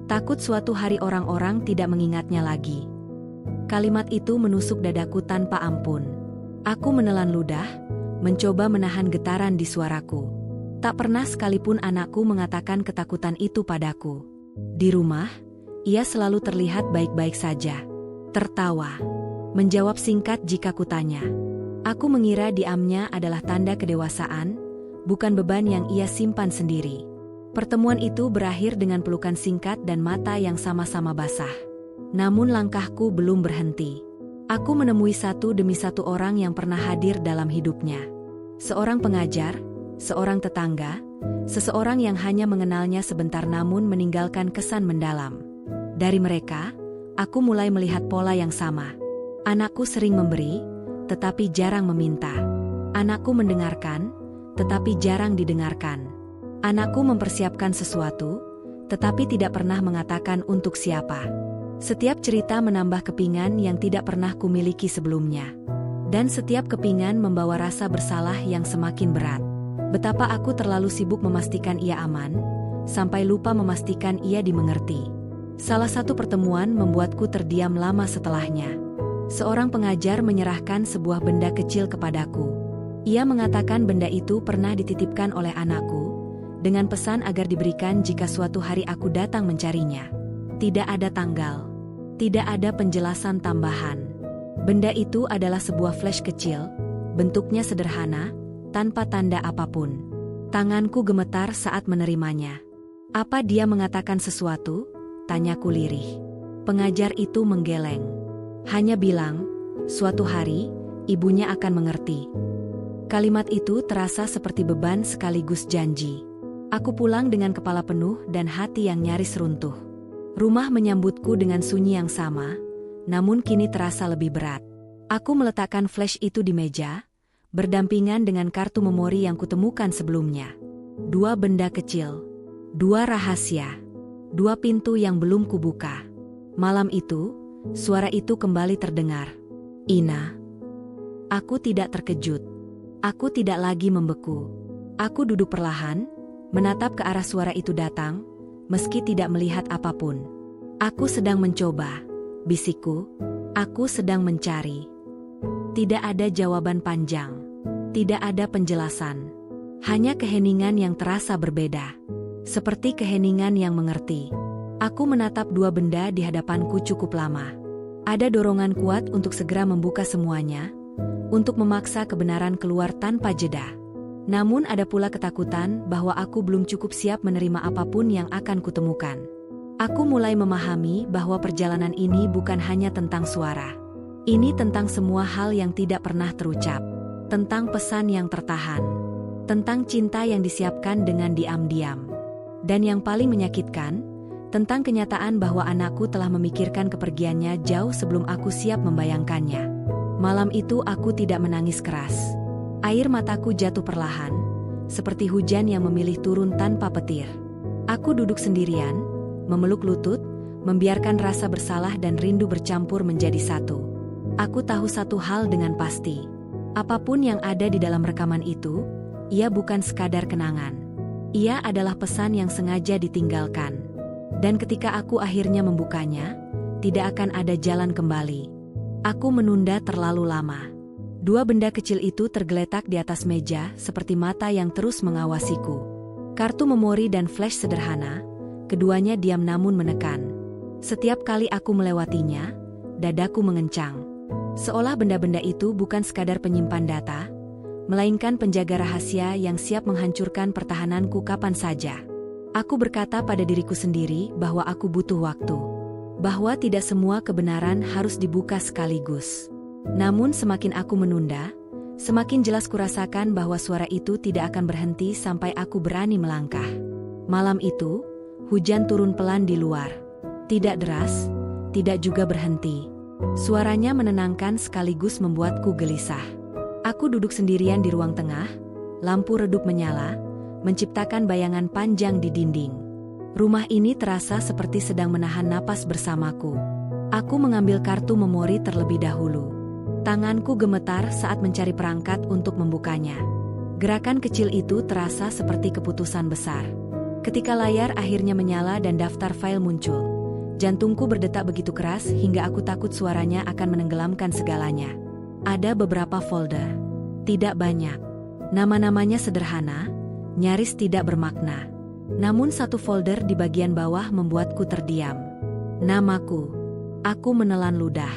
Takut suatu hari orang-orang tidak mengingatnya lagi. Kalimat itu menusuk dadaku tanpa ampun. Aku menelan ludah, mencoba menahan getaran di suaraku. Tak pernah sekalipun anakku mengatakan ketakutan itu padaku. Di rumah, ia selalu terlihat baik-baik saja. Tertawa. Menjawab singkat jika kutanya. Aku mengira diamnya adalah tanda kedewasaan, bukan beban yang ia simpan sendiri. Pertemuan itu berakhir dengan pelukan singkat dan mata yang sama-sama basah. Namun langkahku belum berhenti. Aku menemui satu demi satu orang yang pernah hadir dalam hidupnya. Seorang pengajar, seorang tetangga, seseorang yang hanya mengenalnya sebentar namun meninggalkan kesan mendalam. Dari mereka, aku mulai melihat pola yang sama. Anakku sering memberi, tetapi jarang meminta. Anakku mendengarkan, tetapi jarang didengarkan. Anakku mempersiapkan sesuatu, tetapi tidak pernah mengatakan untuk siapa. Setiap cerita menambah kepingan yang tidak pernah kumiliki sebelumnya. Dan setiap kepingan membawa rasa bersalah yang semakin berat. Betapa aku terlalu sibuk memastikan ia aman, sampai lupa memastikan ia dimengerti. Salah satu pertemuan membuatku terdiam lama setelahnya. Seorang pengajar menyerahkan sebuah benda kecil kepadaku. Ia mengatakan benda itu pernah dititipkan oleh anakku, dengan pesan agar diberikan jika suatu hari aku datang mencarinya. Tidak ada tanggal. Tidak ada penjelasan tambahan. Benda itu adalah sebuah flash kecil, bentuknya sederhana, tanpa tanda apapun. Tanganku gemetar saat menerimanya. Apa dia mengatakan sesuatu? Tanyaku lirih. Pengajar itu menggeleng. Hanya bilang, suatu hari, ibunya akan mengerti. Kalimat itu terasa seperti beban sekaligus janji. Aku pulang dengan kepala penuh dan hati yang nyaris runtuh. Rumah menyambutku dengan sunyi yang sama, namun kini terasa lebih berat. Aku meletakkan flash itu di meja, berdampingan dengan kartu memori yang kutemukan sebelumnya. Dua benda kecil, dua rahasia, dua pintu yang belum kubuka. Malam itu, suara itu kembali terdengar. Ina. Aku tidak terkejut. Aku tidak lagi membeku. Aku duduk perlahan, menatap ke arah suara itu datang, meski tidak melihat apapun. Aku sedang mencoba, bisikku. Aku sedang mencari. Tidak ada jawaban panjang. Tidak ada penjelasan. Hanya keheningan yang terasa berbeda. Seperti keheningan yang mengerti. Aku menatap dua benda di hadapanku cukup lama. Ada dorongan kuat untuk segera membuka semuanya, untuk memaksa kebenaran keluar tanpa jeda. Namun ada pula ketakutan bahwa aku belum cukup siap menerima apapun yang akan kutemukan. Aku mulai memahami bahwa perjalanan ini bukan hanya tentang suara. Ini tentang semua hal yang tidak pernah terucap. Tentang pesan yang tertahan. Tentang cinta yang disiapkan dengan diam-diam. Dan yang paling menyakitkan, tentang kenyataan bahwa anakku telah memikirkan kepergiannya jauh sebelum aku siap membayangkannya. Malam itu aku tidak menangis keras. Air mataku jatuh perlahan, seperti hujan yang memilih turun tanpa petir. Aku duduk sendirian, memeluk lutut, membiarkan rasa bersalah dan rindu bercampur menjadi satu. Aku tahu satu hal dengan pasti. Apapun yang ada di dalam rekaman itu, ia bukan sekadar kenangan. Ia adalah pesan yang sengaja ditinggalkan. Dan ketika aku akhirnya membukanya, tidak akan ada jalan kembali. Aku menunda terlalu lama. Dua benda kecil itu tergeletak di atas meja seperti mata yang terus mengawasiku. Kartu memori dan flash sederhana, keduanya diam namun menekan. Setiap kali aku melewatinya, dadaku mengencang. Seolah benda-benda itu bukan sekadar penyimpan data, melainkan penjaga rahasia yang siap menghancurkan pertahananku kapan saja. Aku berkata pada diriku sendiri bahwa aku butuh waktu. Bahwa tidak semua kebenaran harus dibuka sekaligus. Namun semakin aku menunda, semakin jelas kurasakan bahwa suara itu tidak akan berhenti sampai aku berani melangkah. Malam itu, hujan turun pelan di luar. Tidak deras, tidak juga berhenti. Suaranya menenangkan sekaligus membuatku gelisah. Aku duduk sendirian di ruang tengah, lampu redup menyala, menciptakan bayangan panjang di dinding. Rumah ini terasa seperti sedang menahan napas bersamaku. Aku mengambil kartu memori terlebih dahulu. Tanganku gemetar saat mencari perangkat untuk membukanya. Gerakan kecil itu terasa seperti keputusan besar. Ketika layar akhirnya menyala dan daftar file muncul, jantungku berdetak begitu keras hingga aku takut suaranya akan menenggelamkan segalanya. Ada beberapa folder. Tidak banyak. Nama-namanya sederhana, nyaris tidak bermakna. Namun satu folder di bagian bawah membuatku terdiam. Namaku. Aku menelan ludah.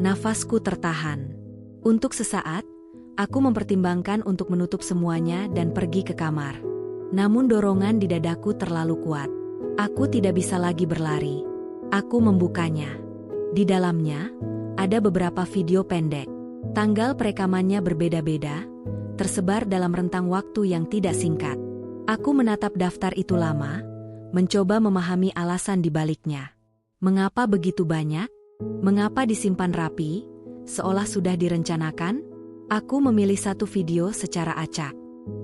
Nafasku tertahan. Untuk sesaat, aku mempertimbangkan untuk menutup semuanya dan pergi ke kamar. Namun dorongan di dadaku terlalu kuat. Aku tidak bisa lagi berlari. Aku membukanya. Di dalamnya, ada beberapa video pendek. Tanggal perekamannya berbeda-beda, tersebar dalam rentang waktu yang tidak singkat. Aku menatap daftar itu lama, mencoba memahami alasan di baliknya. Mengapa begitu banyak? Mengapa disimpan rapi, seolah sudah direncanakan? Aku memilih satu video secara acak.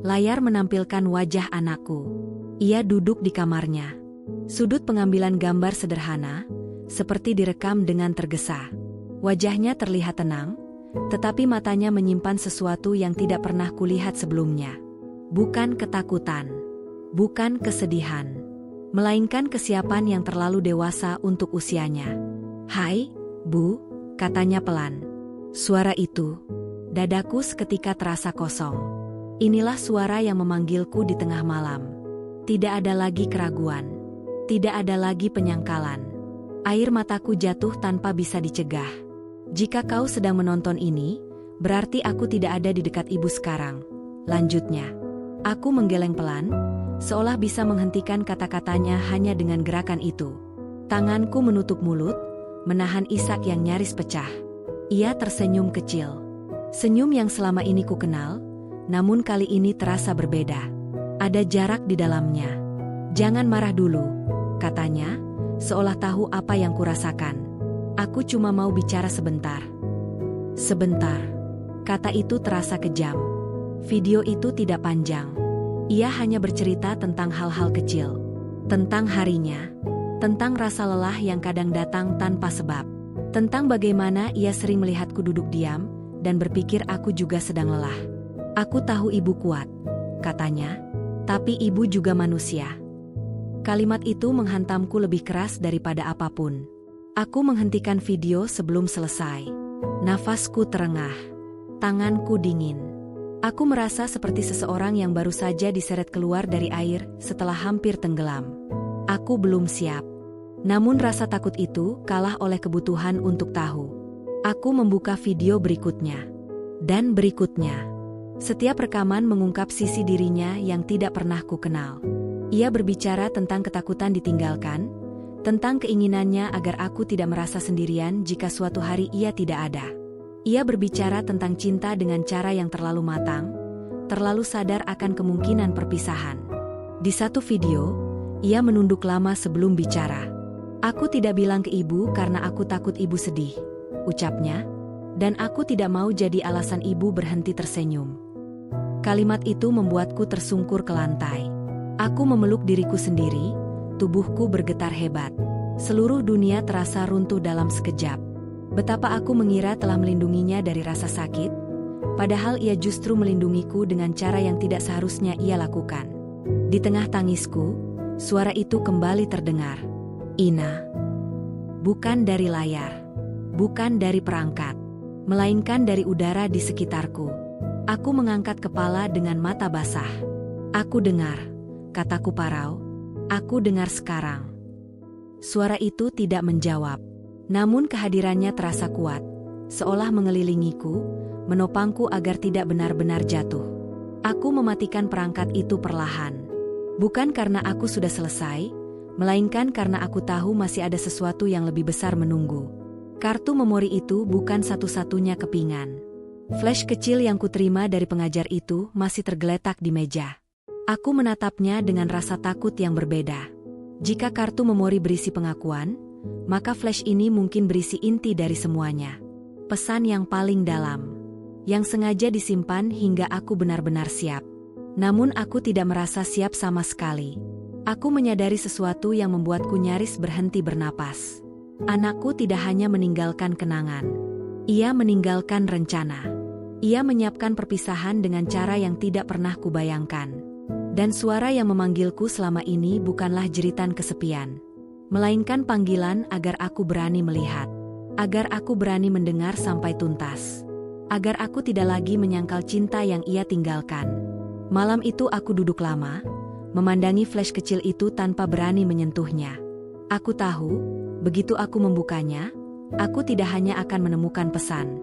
Layar menampilkan wajah anakku. Ia duduk di kamarnya. Sudut pengambilan gambar sederhana, seperti direkam dengan tergesa. Wajahnya terlihat tenang, tetapi matanya menyimpan sesuatu yang tidak pernah kulihat sebelumnya. Bukan ketakutan, bukan kesedihan, melainkan kesiapan yang terlalu dewasa untuk usianya. "Hai, Bu," katanya pelan. Suara itu, dadaku seketika terasa kosong. Inilah suara yang memanggilku di tengah malam. Tidak ada lagi keraguan. Tidak ada lagi penyangkalan. Air mataku jatuh tanpa bisa dicegah. "Jika kau sedang menonton ini, berarti aku tidak ada di dekat ibu sekarang," lanjutnya. Aku menggeleng pelan, seolah bisa menghentikan kata-katanya hanya dengan gerakan itu. Tanganku menutup mulut, menahan isak yang nyaris pecah. Ia tersenyum kecil. Senyum yang selama ini ku kenal, namun kali ini terasa berbeda. Ada jarak di dalamnya. "Jangan marah dulu," katanya, seolah tahu apa yang kurasakan. "Aku cuma mau bicara sebentar." Sebentar. Kata itu terasa kejam. Video itu tidak panjang. Ia hanya bercerita tentang hal-hal kecil. Tentang harinya. Tentang rasa lelah yang kadang datang tanpa sebab. Tentang bagaimana ia sering melihatku duduk diam, dan berpikir aku juga sedang lelah. "Aku tahu ibu kuat," katanya, "tapi ibu juga manusia." Kalimat itu menghantamku lebih keras daripada apapun. Aku menghentikan video sebelum selesai. Nafasku terengah. Tanganku dingin. Aku merasa seperti seseorang yang baru saja diseret keluar dari air setelah hampir tenggelam. Aku belum siap. Namun rasa takut itu kalah oleh kebutuhan untuk tahu. Aku membuka video berikutnya. Dan berikutnya. Setiap rekaman mengungkap sisi dirinya yang tidak pernah ku kenal. Ia berbicara tentang ketakutan ditinggalkan, tentang keinginannya agar aku tidak merasa sendirian jika suatu hari ia tidak ada. Ia berbicara tentang cinta dengan cara yang terlalu matang, terlalu sadar akan kemungkinan perpisahan. Di satu video, ia menunduk lama sebelum bicara. "Aku tidak bilang ke ibu karena aku takut ibu sedih," ucapnya, "dan aku tidak mau jadi alasan ibu berhenti tersenyum." Kalimat itu membuatku tersungkur ke lantai. Aku memeluk diriku sendiri, tubuhku bergetar hebat. Seluruh dunia terasa runtuh dalam sekejap. Betapa aku mengira telah melindunginya dari rasa sakit, padahal ia justru melindungiku dengan cara yang tidak seharusnya ia lakukan. Di tengah tangisku, suara itu kembali terdengar. "Ina." Bukan dari layar, bukan dari perangkat, melainkan dari udara di sekitarku. Aku mengangkat kepala dengan mata basah. "Aku dengar," kataku parau. "Aku dengar sekarang." Suara itu tidak menjawab. Namun kehadirannya terasa kuat, seolah mengelilingiku, menopangku agar tidak benar-benar jatuh. Aku mematikan perangkat itu perlahan. Bukan karena aku sudah selesai, melainkan karena aku tahu masih ada sesuatu yang lebih besar menunggu. Kartu memori itu bukan satu-satunya kepingan. Flash kecil yang kuterima dari pengajar itu masih tergeletak di meja. Aku menatapnya dengan rasa takut yang berbeda. Jika kartu memori berisi pengakuan, maka flash ini mungkin berisi inti dari semuanya. Pesan yang paling dalam, yang sengaja disimpan hingga aku benar-benar siap. Namun aku tidak merasa siap sama sekali. Aku menyadari sesuatu yang membuatku nyaris berhenti bernapas. Anakku tidak hanya meninggalkan kenangan. Ia meninggalkan rencana. Ia menyiapkan perpisahan dengan cara yang tidak pernah kubayangkan. Dan suara yang memanggilku selama ini bukanlah jeritan kesepian, melainkan panggilan agar aku berani melihat. Agar aku berani mendengar sampai tuntas. Agar aku tidak lagi menyangkal cinta yang ia tinggalkan. Malam itu aku duduk lama, memandangi flash kecil itu tanpa berani menyentuhnya. Aku tahu, begitu aku membukanya, aku tidak hanya akan menemukan pesan.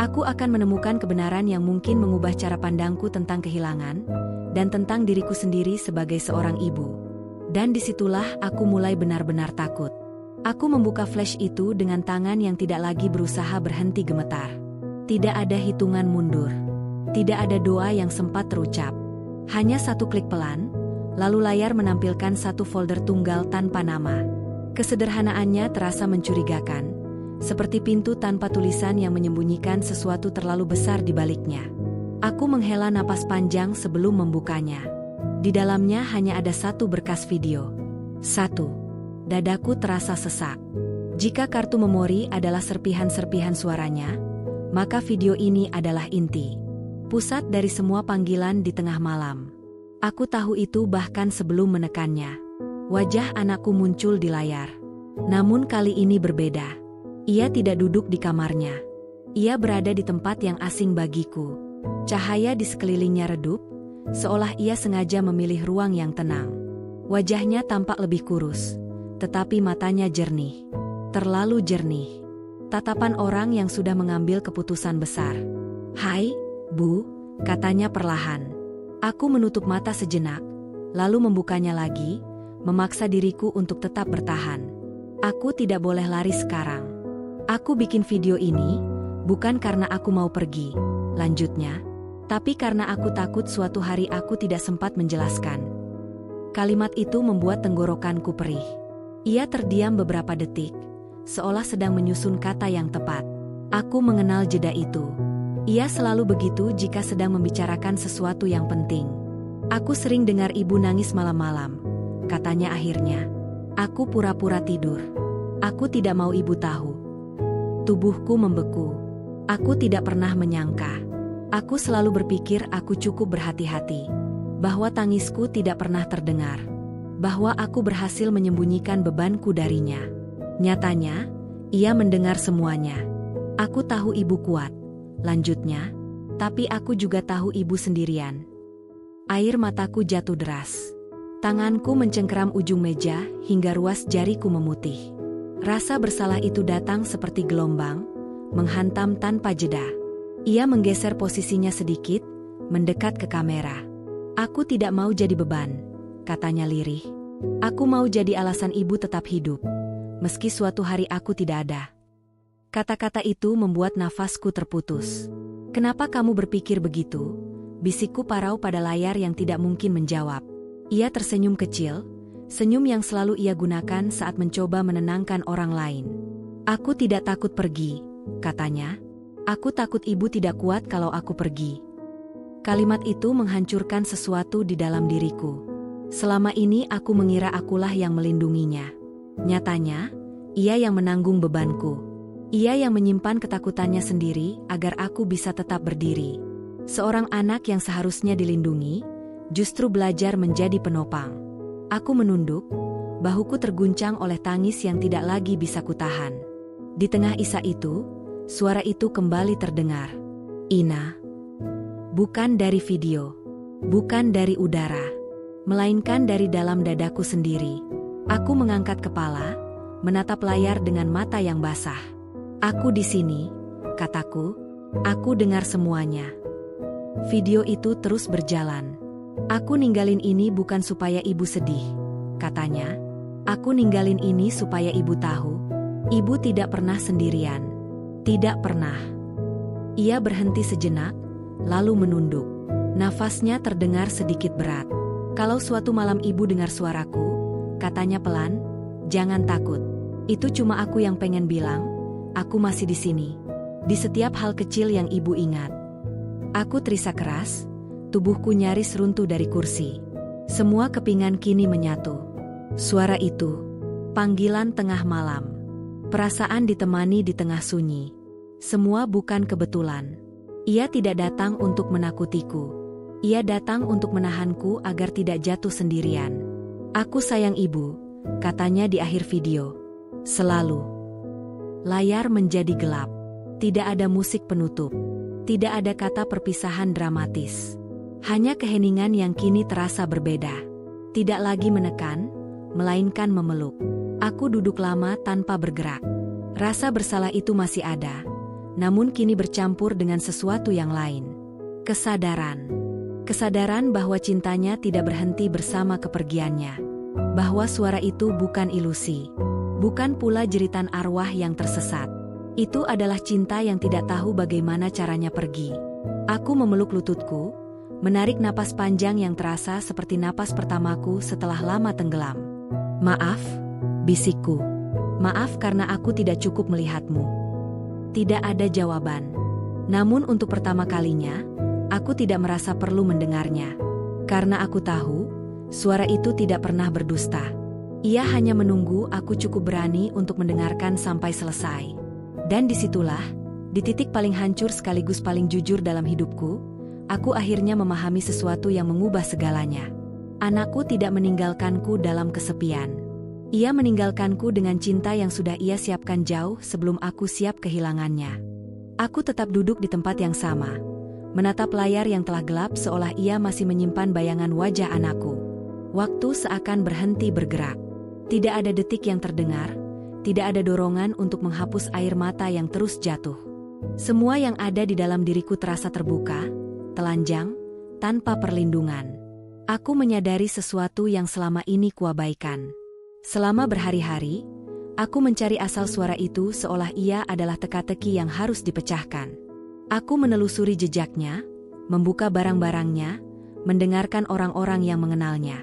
Aku akan menemukan kebenaran yang mungkin mengubah cara pandangku tentang kehilangan, dan tentang diriku sendiri sebagai seorang ibu. Dan disitulah aku mulai benar-benar takut. Aku membuka flash itu dengan tangan yang tidak lagi berusaha berhenti gemetar. Tidak ada hitungan mundur. Tidak ada doa yang sempat terucap. Hanya satu klik pelan, lalu layar menampilkan satu folder tunggal tanpa nama. Kesederhanaannya terasa mencurigakan, seperti pintu tanpa tulisan yang menyembunyikan sesuatu terlalu besar di baliknya. Aku menghela napas panjang sebelum membukanya. Di dalamnya hanya ada satu berkas video. Dadaku terasa sesak. Jika kartu memori adalah serpihan-serpihan suaranya, maka video ini adalah inti. Pusat dari semua panggilan di tengah malam. Aku tahu itu bahkan sebelum menekannya. Wajah anakku muncul di layar. Namun kali ini berbeda. Ia tidak duduk di kamarnya. Ia berada di tempat yang asing bagiku. Cahaya di sekelilingnya redup, seolah ia sengaja memilih ruang yang tenang. Wajahnya tampak lebih kurus, tetapi matanya jernih. Terlalu jernih. Tatapan orang yang sudah mengambil keputusan besar. "Hai, Bu," katanya perlahan. Aku menutup mata sejenak, lalu membukanya lagi, memaksa diriku untuk tetap bertahan. Aku tidak boleh lari sekarang. Aku bikin video ini, bukan karena aku mau pergi, lanjutnya, tapi karena aku takut suatu hari aku tidak sempat menjelaskan. Kalimat itu membuat tenggorokanku perih. Ia terdiam beberapa detik, seolah sedang menyusun kata yang tepat. Aku mengenal jeda itu. Ia selalu begitu jika sedang membicarakan sesuatu yang penting. "Aku sering dengar ibu nangis malam-malam," katanya akhirnya. Aku pura-pura tidur. Aku tidak mau ibu tahu. Tubuhku membeku. Aku tidak pernah menyangka. Aku selalu berpikir aku cukup berhati-hati. Bahwa tangisku tidak pernah terdengar. Bahwa aku berhasil menyembunyikan bebanku darinya. Nyatanya, ia mendengar semuanya. "Aku tahu ibu kuat," lanjutnya, "tapi aku juga tahu ibu sendirian." Air mataku jatuh deras. Tanganku mencengkeram ujung meja hingga ruas jariku memutih. Rasa bersalah itu datang seperti gelombang, menghantam tanpa jeda. Ia menggeser posisinya sedikit, mendekat ke kamera. "Aku tidak mau jadi beban," katanya lirih. "Aku mau jadi alasan ibu tetap hidup, meski suatu hari aku tidak ada." Kata-kata itu membuat nafasku terputus. "Kenapa kamu berpikir begitu?" bisikku parau pada layar yang tidak mungkin menjawab. Ia tersenyum kecil, senyum yang selalu ia gunakan saat mencoba menenangkan orang lain. "Aku tidak takut pergi," katanya. "Aku takut ibu tidak kuat kalau aku pergi." Kalimat itu menghancurkan sesuatu di dalam diriku. Selama ini aku mengira akulah yang melindunginya. Nyatanya, ia yang menanggung bebanku. Ia yang menyimpan ketakutannya sendiri agar aku bisa tetap berdiri. Seorang anak yang seharusnya dilindungi, justru belajar menjadi penopang. Aku menunduk, bahuku terguncang oleh tangis yang tidak lagi bisa kutahan. Di tengah isak itu, suara itu kembali terdengar. "Ina." Bukan dari video, bukan dari udara, melainkan dari dalam dadaku sendiri. Aku mengangkat kepala, menatap layar dengan mata yang basah. "Aku di sini," kataku. "Aku dengar semuanya." Video itu terus berjalan. Aku ninggalin ini bukan supaya ibu sedih, katanya. Aku ninggalin ini supaya ibu tahu, ibu tidak pernah sendirian. Tidak pernah. Ia berhenti sejenak, lalu menunduk. Nafasnya terdengar sedikit berat. Kalau suatu malam ibu dengar suaraku, katanya pelan, jangan takut. Itu cuma aku yang pengen bilang, aku masih di sini. Di setiap hal kecil yang ibu ingat. Aku terisak keras, tubuhku nyaris runtuh dari kursi. Semua kepingan kini menyatu. Suara itu, panggilan tengah malam. Perasaan ditemani di tengah sunyi. Semua bukan kebetulan. Ia tidak datang untuk menakutiku. Ia datang untuk menahanku agar tidak jatuh sendirian. Aku sayang ibu, katanya di akhir video. Selalu. Layar menjadi gelap. Tidak ada musik penutup. Tidak ada kata perpisahan dramatis. Hanya keheningan yang kini terasa berbeda. Tidak lagi menekan, melainkan memeluk. Aku duduk lama tanpa bergerak. Rasa bersalah itu masih ada, namun kini bercampur dengan sesuatu yang lain. Kesadaran. Kesadaran bahwa cintanya tidak berhenti bersama kepergiannya. Bahwa suara itu bukan ilusi. Bukan pula jeritan arwah yang tersesat. Itu adalah cinta yang tidak tahu bagaimana caranya pergi. Aku memeluk lututku, menarik napas panjang yang terasa seperti napas pertamaku setelah lama tenggelam. Maaf, bisikku. Maaf karena aku tidak cukup melihatmu. Tidak ada jawaban. Namun untuk pertama kalinya, aku tidak merasa perlu mendengarnya. Karena aku tahu, suara itu tidak pernah berdusta. Ia hanya menunggu aku cukup berani untuk mendengarkan sampai selesai. Dan disitulah, di titik paling hancur sekaligus paling jujur dalam hidupku, aku akhirnya memahami sesuatu yang mengubah segalanya. Anakku tidak meninggalkanku dalam kesepian. Ia meninggalkanku dengan cinta yang sudah ia siapkan jauh sebelum aku siap kehilangannya. Aku tetap duduk di tempat yang sama, menatap layar yang telah gelap seolah ia masih menyimpan bayangan wajah anakku. Waktu seakan berhenti bergerak. Tidak ada detik yang terdengar, tidak ada dorongan untuk menghapus air mata yang terus jatuh. Semua yang ada di dalam diriku terasa terbuka, telanjang, tanpa perlindungan. Aku menyadari sesuatu yang selama ini kuabaikan. Selama berhari-hari, aku mencari asal suara itu seolah ia adalah teka-teki yang harus dipecahkan. Aku menelusuri jejaknya, membuka barang-barangnya, mendengarkan orang-orang yang mengenalnya.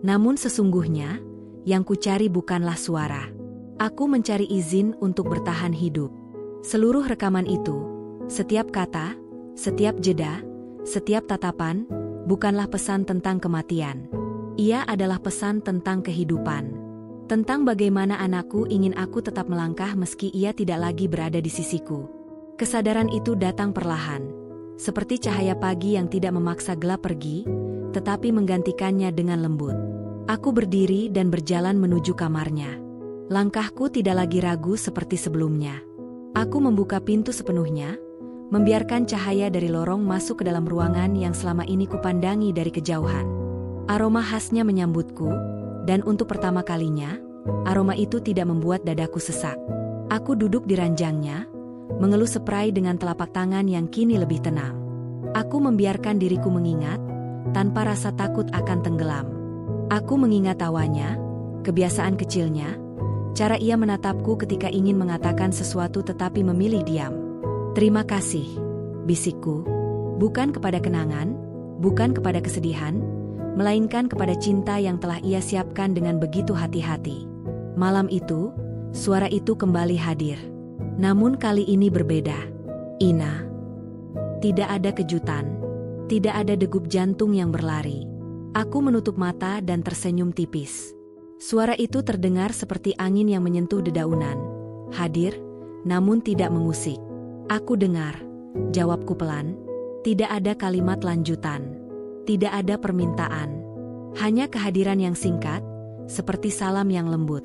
Namun sesungguhnya, yang kucari bukanlah suara. Aku mencari izin untuk bertahan hidup. Seluruh rekaman itu, setiap kata, setiap jeda, setiap tatapan, bukanlah pesan tentang kematian. Ia adalah pesan tentang kehidupan. Tentang bagaimana anakku ingin aku tetap melangkah meski ia tidak lagi berada di sisiku. Kesadaran itu datang perlahan, seperti cahaya pagi yang tidak memaksa gelap pergi, tetapi menggantikannya dengan lembut. Aku berdiri dan berjalan menuju kamarnya. Langkahku tidak lagi ragu seperti sebelumnya. Aku membuka pintu sepenuhnya, membiarkan cahaya dari lorong masuk ke dalam ruangan yang selama ini kupandangi dari kejauhan. Aroma khasnya menyambutku, dan untuk pertama kalinya, aroma itu tidak membuat dadaku sesak. Aku duduk di ranjangnya, mengelus spray dengan telapak tangan yang kini lebih tenang. Aku membiarkan diriku mengingat, tanpa rasa takut akan tenggelam. Aku mengingat tawanya, kebiasaan kecilnya, cara ia menatapku ketika ingin mengatakan sesuatu tetapi memilih diam. Terima kasih, bisikku. Bukan kepada kenangan, bukan kepada kesedihan, melainkan kepada cinta yang telah ia siapkan dengan begitu hati-hati. Malam itu, suara itu kembali hadir. Namun kali ini berbeda. Ina. Tidak ada kejutan. Tidak ada degup jantung yang berlari. Aku menutup mata dan tersenyum tipis. Suara itu terdengar seperti angin yang menyentuh dedaunan. Hadir, namun tidak mengusik. Aku dengar. Jawabku pelan. Tidak ada kalimat lanjutan. Tidak ada permintaan. Hanya kehadiran yang singkat, seperti salam yang lembut.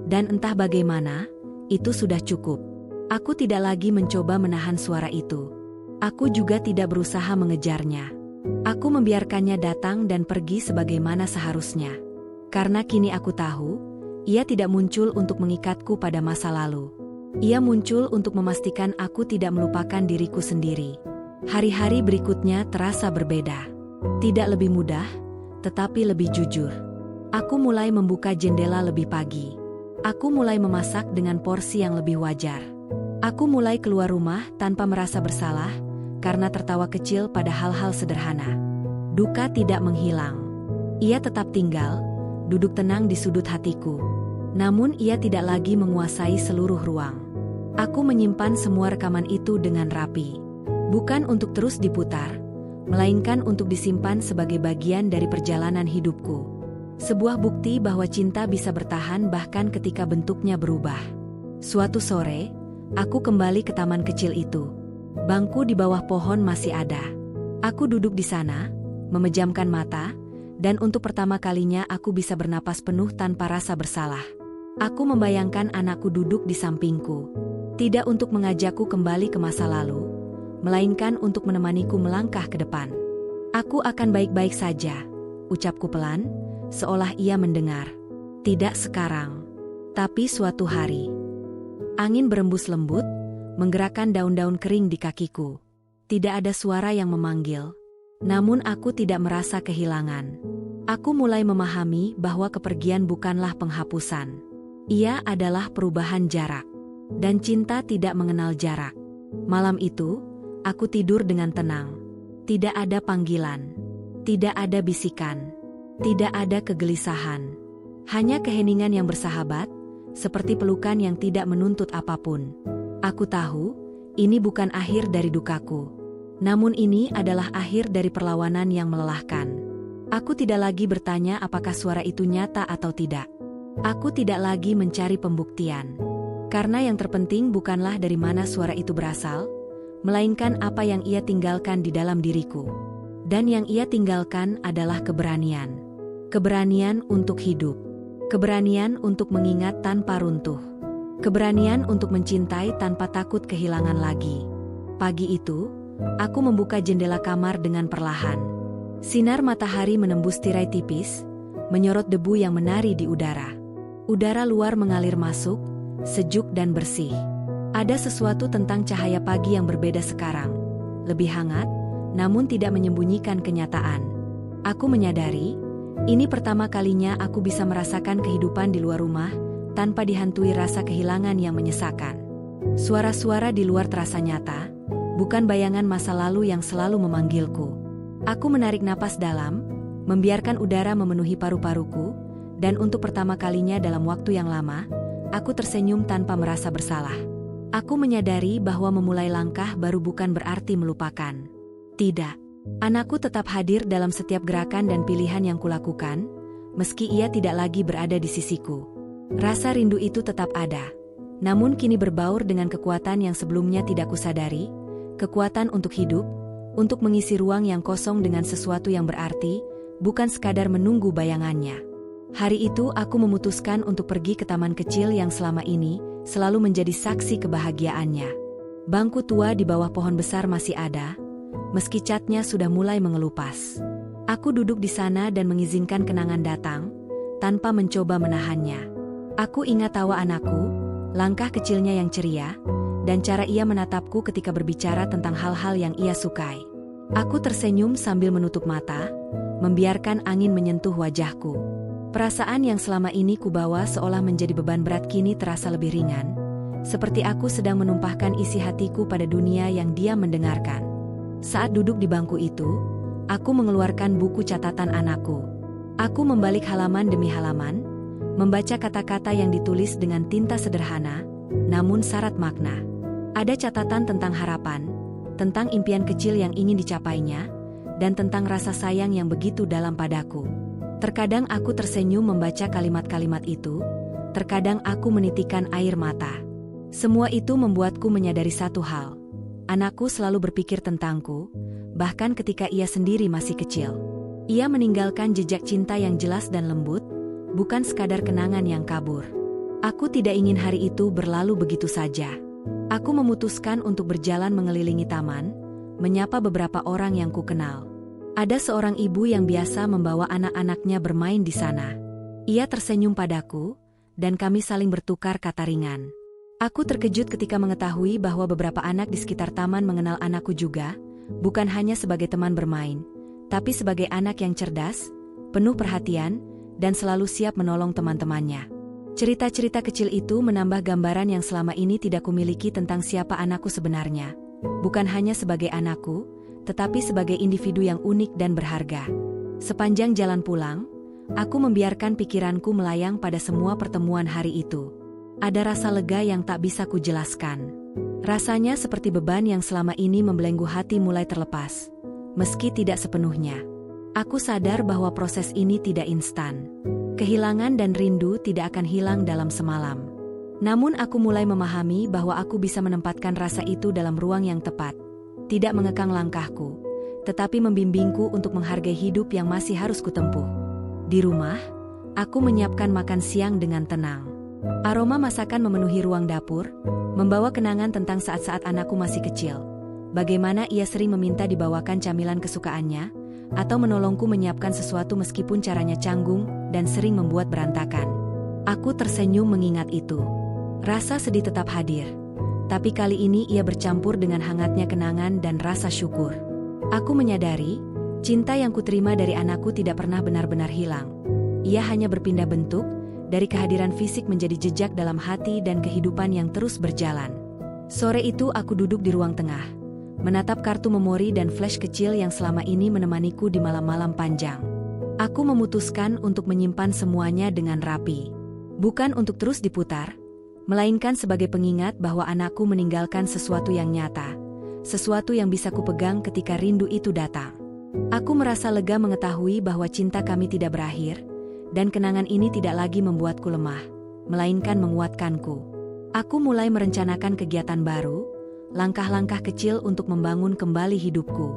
Dan entah bagaimana, itu sudah cukup. Aku tidak lagi mencoba menahan suara itu. Aku juga tidak berusaha mengejarnya. Aku membiarkannya datang dan pergi sebagaimana seharusnya. Karena kini aku tahu, ia tidak muncul untuk mengikatku pada masa lalu. Ia muncul untuk memastikan aku tidak melupakan diriku sendiri. Hari-hari berikutnya terasa berbeda. Tidak lebih mudah, tetapi lebih jujur. Aku mulai membuka jendela lebih pagi. Aku mulai memasak dengan porsi yang lebih wajar. Aku mulai keluar rumah tanpa merasa bersalah, karena tertawa kecil pada hal-hal sederhana. Duka tidak menghilang. Ia tetap tinggal, duduk tenang di sudut hatiku. Namun ia tidak lagi menguasai seluruh ruang. Aku menyimpan semua rekaman itu dengan rapi. Bukan untuk terus diputar, melainkan untuk disimpan sebagai bagian dari perjalanan hidupku. Sebuah bukti bahwa cinta bisa bertahan bahkan ketika bentuknya berubah. Suatu sore, aku kembali ke taman kecil itu. Bangku di bawah pohon masih ada. Aku duduk di sana, memejamkan mata, dan untuk pertama kalinya aku bisa bernapas penuh tanpa rasa bersalah. Aku membayangkan anakku duduk di sampingku. Tidak untuk mengajakku kembali ke masa lalu, melainkan untuk menemaniku melangkah ke depan. Aku akan baik-baik saja, ucapku pelan, seolah ia mendengar. Tidak sekarang, tapi suatu hari. Angin berembus lembut, menggerakkan daun-daun kering di kakiku. Tidak ada suara yang memanggil. Namun aku tidak merasa kehilangan. Aku mulai memahami bahwa kepergian bukanlah penghapusan. Ia adalah perubahan jarak. Dan cinta tidak mengenal jarak. Malam itu, aku tidur dengan tenang. Tidak ada panggilan. Tidak ada bisikan. Tidak ada kegelisahan. Hanya keheningan yang bersahabat, seperti pelukan yang tidak menuntut apapun. Aku tahu, ini bukan akhir dari dukaku. Namun ini adalah akhir dari perlawanan yang melelahkan. Aku tidak lagi bertanya apakah suara itu nyata atau tidak. Aku tidak lagi mencari pembuktian. Karena yang terpenting bukanlah dari mana suara itu berasal, melainkan apa yang ia tinggalkan di dalam diriku. Dan yang ia tinggalkan adalah keberanian. Keberanian untuk hidup. Keberanian untuk mengingat tanpa runtuh. Keberanian untuk mencintai tanpa takut kehilangan lagi. Pagi itu, aku membuka jendela kamar dengan perlahan. Sinar matahari menembus tirai tipis, menyorot debu yang menari di udara. Udara luar mengalir masuk, sejuk dan bersih. Ada sesuatu tentang cahaya pagi yang berbeda sekarang. Lebih hangat, namun tidak menyembunyikan kenyataan. Aku menyadari, ini pertama kalinya aku bisa merasakan kehidupan di luar rumah, tanpa dihantui rasa kehilangan yang menyesakan. Suara-suara di luar terasa nyata, bukan bayangan masa lalu yang selalu memanggilku. Aku menarik napas dalam, membiarkan udara memenuhi paru-paruku, dan untuk pertama kalinya dalam waktu yang lama, aku tersenyum tanpa merasa bersalah. Aku menyadari bahwa memulai langkah baru bukan berarti melupakan. Tidak. Anakku tetap hadir dalam setiap gerakan dan pilihan yang kulakukan, meski ia tidak lagi berada di sisiku. Rasa rindu itu tetap ada. Namun kini berbaur dengan kekuatan yang sebelumnya tidak kusadari, kekuatan untuk hidup, untuk mengisi ruang yang kosong dengan sesuatu yang berarti, bukan sekadar menunggu bayangannya. Hari itu aku memutuskan untuk pergi ke taman kecil yang selama ini selalu menjadi saksi kebahagiaannya. Bangku tua di bawah pohon besar masih ada, meski catnya sudah mulai mengelupas. Aku duduk di sana dan mengizinkan kenangan datang, tanpa mencoba menahannya. Aku ingat tawa anakku, langkah kecilnya yang ceria, dan cara ia menatapku ketika berbicara tentang hal-hal yang ia sukai. Aku tersenyum sambil menutup mata, membiarkan angin menyentuh wajahku. Perasaan yang selama ini kubawa seolah menjadi beban berat kini terasa lebih ringan, seperti aku sedang menumpahkan isi hatiku pada dunia yang diam mendengarkan. Saat duduk di bangku itu, aku mengeluarkan buku catatan anakku. Aku membalik halaman demi halaman, membaca kata-kata yang ditulis dengan tinta sederhana, namun syarat makna. Ada catatan tentang harapan, tentang impian kecil yang ingin dicapainya, dan tentang rasa sayang yang begitu dalam padaku. Terkadang aku tersenyum membaca kalimat-kalimat itu, terkadang aku menitikan air mata. Semua itu membuatku menyadari satu hal. Anakku selalu berpikir tentangku, bahkan ketika ia sendiri masih kecil. Ia meninggalkan jejak cinta yang jelas dan lembut, bukan sekadar kenangan yang kabur. Aku tidak ingin hari itu berlalu begitu saja. Aku memutuskan untuk berjalan mengelilingi taman, menyapa beberapa orang yang kukenal. Ada seorang ibu yang biasa membawa anak-anaknya bermain di sana. Ia tersenyum padaku, dan kami saling bertukar kata ringan. Aku terkejut ketika mengetahui bahwa beberapa anak di sekitar taman mengenal anakku juga, bukan hanya sebagai teman bermain, tapi sebagai anak yang cerdas, penuh perhatian, dan selalu siap menolong teman-temannya. Cerita-cerita kecil itu menambah gambaran yang selama ini tidak kumiliki tentang siapa anakku sebenarnya. Bukan hanya sebagai anakku, tetapi sebagai individu yang unik dan berharga. Sepanjang jalan pulang, aku membiarkan pikiranku melayang pada semua pertemuan hari itu. Ada rasa lega yang tak bisa kujelaskan. Rasanya seperti beban yang selama ini membelenggu hati mulai terlepas. Meski tidak sepenuhnya. Aku sadar bahwa proses ini tidak instan. Kehilangan dan rindu tidak akan hilang dalam semalam. Namun aku mulai memahami bahwa aku bisa menempatkan rasa itu dalam ruang yang tepat. Tidak mengekang langkahku, tetapi membimbingku untuk menghargai hidup yang masih harus kutempuh. Di rumah, aku menyiapkan makan siang dengan tenang. Aroma masakan memenuhi ruang dapur, membawa kenangan tentang saat-saat anakku masih kecil. Bagaimana ia sering meminta dibawakan camilan kesukaannya, atau menolongku menyiapkan sesuatu meskipun caranya canggung dan sering membuat berantakan. Aku tersenyum mengingat itu. Rasa sedih tetap hadir. Tapi kali ini ia bercampur dengan hangatnya kenangan dan rasa syukur. Aku menyadari, cinta yang kuterima dari anakku tidak pernah benar-benar hilang. Ia hanya berpindah bentuk, dari kehadiran fisik menjadi jejak dalam hati dan kehidupan yang terus berjalan. Sore itu aku duduk di ruang tengah, menatap kartu memori dan flash kecil yang selama ini menemaniku di malam-malam panjang. Aku memutuskan untuk menyimpan semuanya dengan rapi. Bukan untuk terus diputar, melainkan sebagai pengingat bahwa anakku meninggalkan sesuatu yang nyata, sesuatu yang bisa kupegang ketika rindu itu datang. Aku merasa lega mengetahui bahwa cinta kami tidak berakhir, dan kenangan ini tidak lagi membuatku lemah, melainkan menguatkanku. Aku mulai merencanakan kegiatan baru, langkah-langkah kecil untuk membangun kembali hidupku.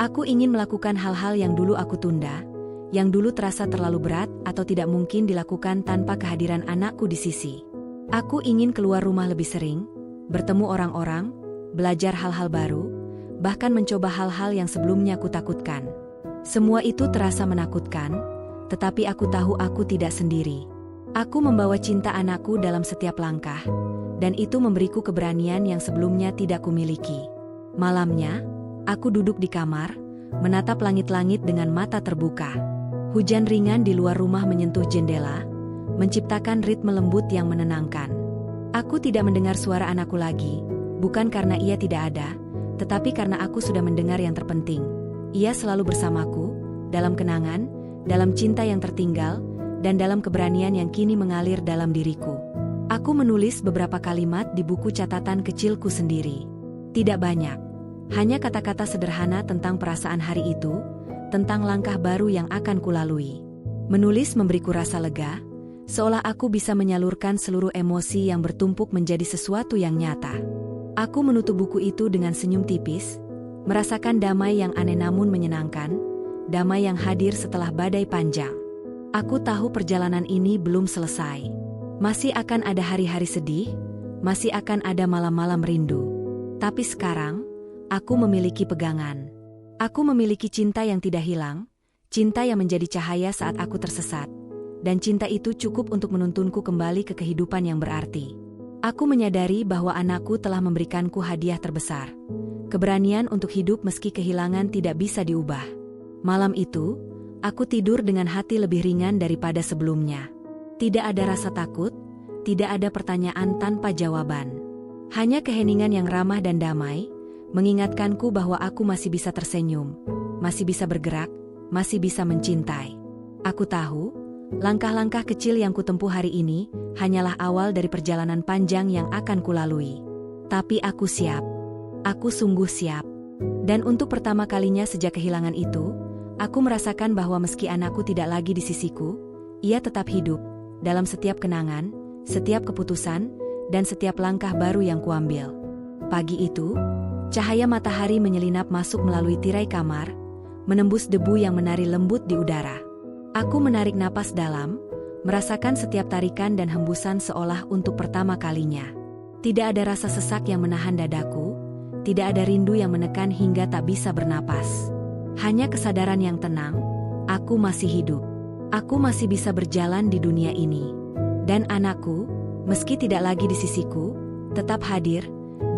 Aku ingin melakukan hal-hal yang dulu aku tunda, yang dulu terasa terlalu berat atau tidak mungkin dilakukan tanpa kehadiran anakku di sisi. Aku ingin keluar rumah lebih sering, bertemu orang-orang, belajar hal-hal baru, bahkan mencoba hal-hal yang sebelumnya kutakutkan. Semua itu terasa menakutkan, tetapi aku tahu aku tidak sendiri. Aku membawa cinta anakku dalam setiap langkah, dan itu memberiku keberanian yang sebelumnya tidak kumiliki. Malamnya, aku duduk di kamar, menatap langit-langit dengan mata terbuka. Hujan ringan di luar rumah menyentuh jendela, menciptakan ritme lembut yang menenangkan. Aku tidak mendengar suara anakku lagi, bukan karena ia tidak ada, tetapi karena aku sudah mendengar yang terpenting. Ia selalu bersamaku, dalam kenangan, dalam cinta yang tertinggal, dan dalam keberanian yang kini mengalir dalam diriku. Aku menulis beberapa kalimat di buku catatan kecilku sendiri. Tidak banyak, hanya kata-kata sederhana tentang perasaan hari itu, tentang langkah baru yang akan kulalui. Menulis memberiku rasa lega, seolah aku bisa menyalurkan seluruh emosi yang bertumpuk menjadi sesuatu yang nyata. Aku menutup buku itu dengan senyum tipis, merasakan damai yang aneh namun menyenangkan, damai yang hadir setelah badai panjang. Aku tahu perjalanan ini belum selesai. Masih akan ada hari-hari sedih, masih akan ada malam-malam rindu. Tapi sekarang, aku memiliki pegangan. Aku memiliki cinta yang tidak hilang, cinta yang menjadi cahaya saat aku tersesat. Dan cinta itu cukup untuk menuntunku kembali ke kehidupan yang berarti. Aku menyadari bahwa anakku telah memberikanku hadiah terbesar. Keberanian untuk hidup meski kehilangan tidak bisa diubah. Malam itu, aku tidur dengan hati lebih ringan daripada sebelumnya. Tidak ada rasa takut, tidak ada pertanyaan tanpa jawaban. Hanya keheningan yang ramah dan damai, mengingatkanku bahwa aku masih bisa tersenyum, masih bisa bergerak, masih bisa mencintai. Aku tahu, langkah-langkah kecil yang kutempuh hari ini hanyalah awal dari perjalanan panjang yang akan kulalui. Tapi aku siap. Aku sungguh siap. Dan untuk pertama kalinya sejak kehilangan itu, aku merasakan bahwa meski anakku tidak lagi di sisiku, ia tetap hidup dalam setiap kenangan, setiap keputusan, dan setiap langkah baru yang kuambil. Pagi itu, cahaya matahari menyelinap masuk melalui tirai kamar, menembus debu yang menari lembut di udara. Aku menarik napas dalam, merasakan setiap tarikan dan hembusan seolah untuk pertama kalinya. Tidak ada rasa sesak yang menahan dadaku, tidak ada rindu yang menekan hingga tak bisa bernapas. Hanya kesadaran yang tenang, aku masih hidup. Aku masih bisa berjalan di dunia ini. Dan anakku, meski tidak lagi di sisiku, tetap hadir,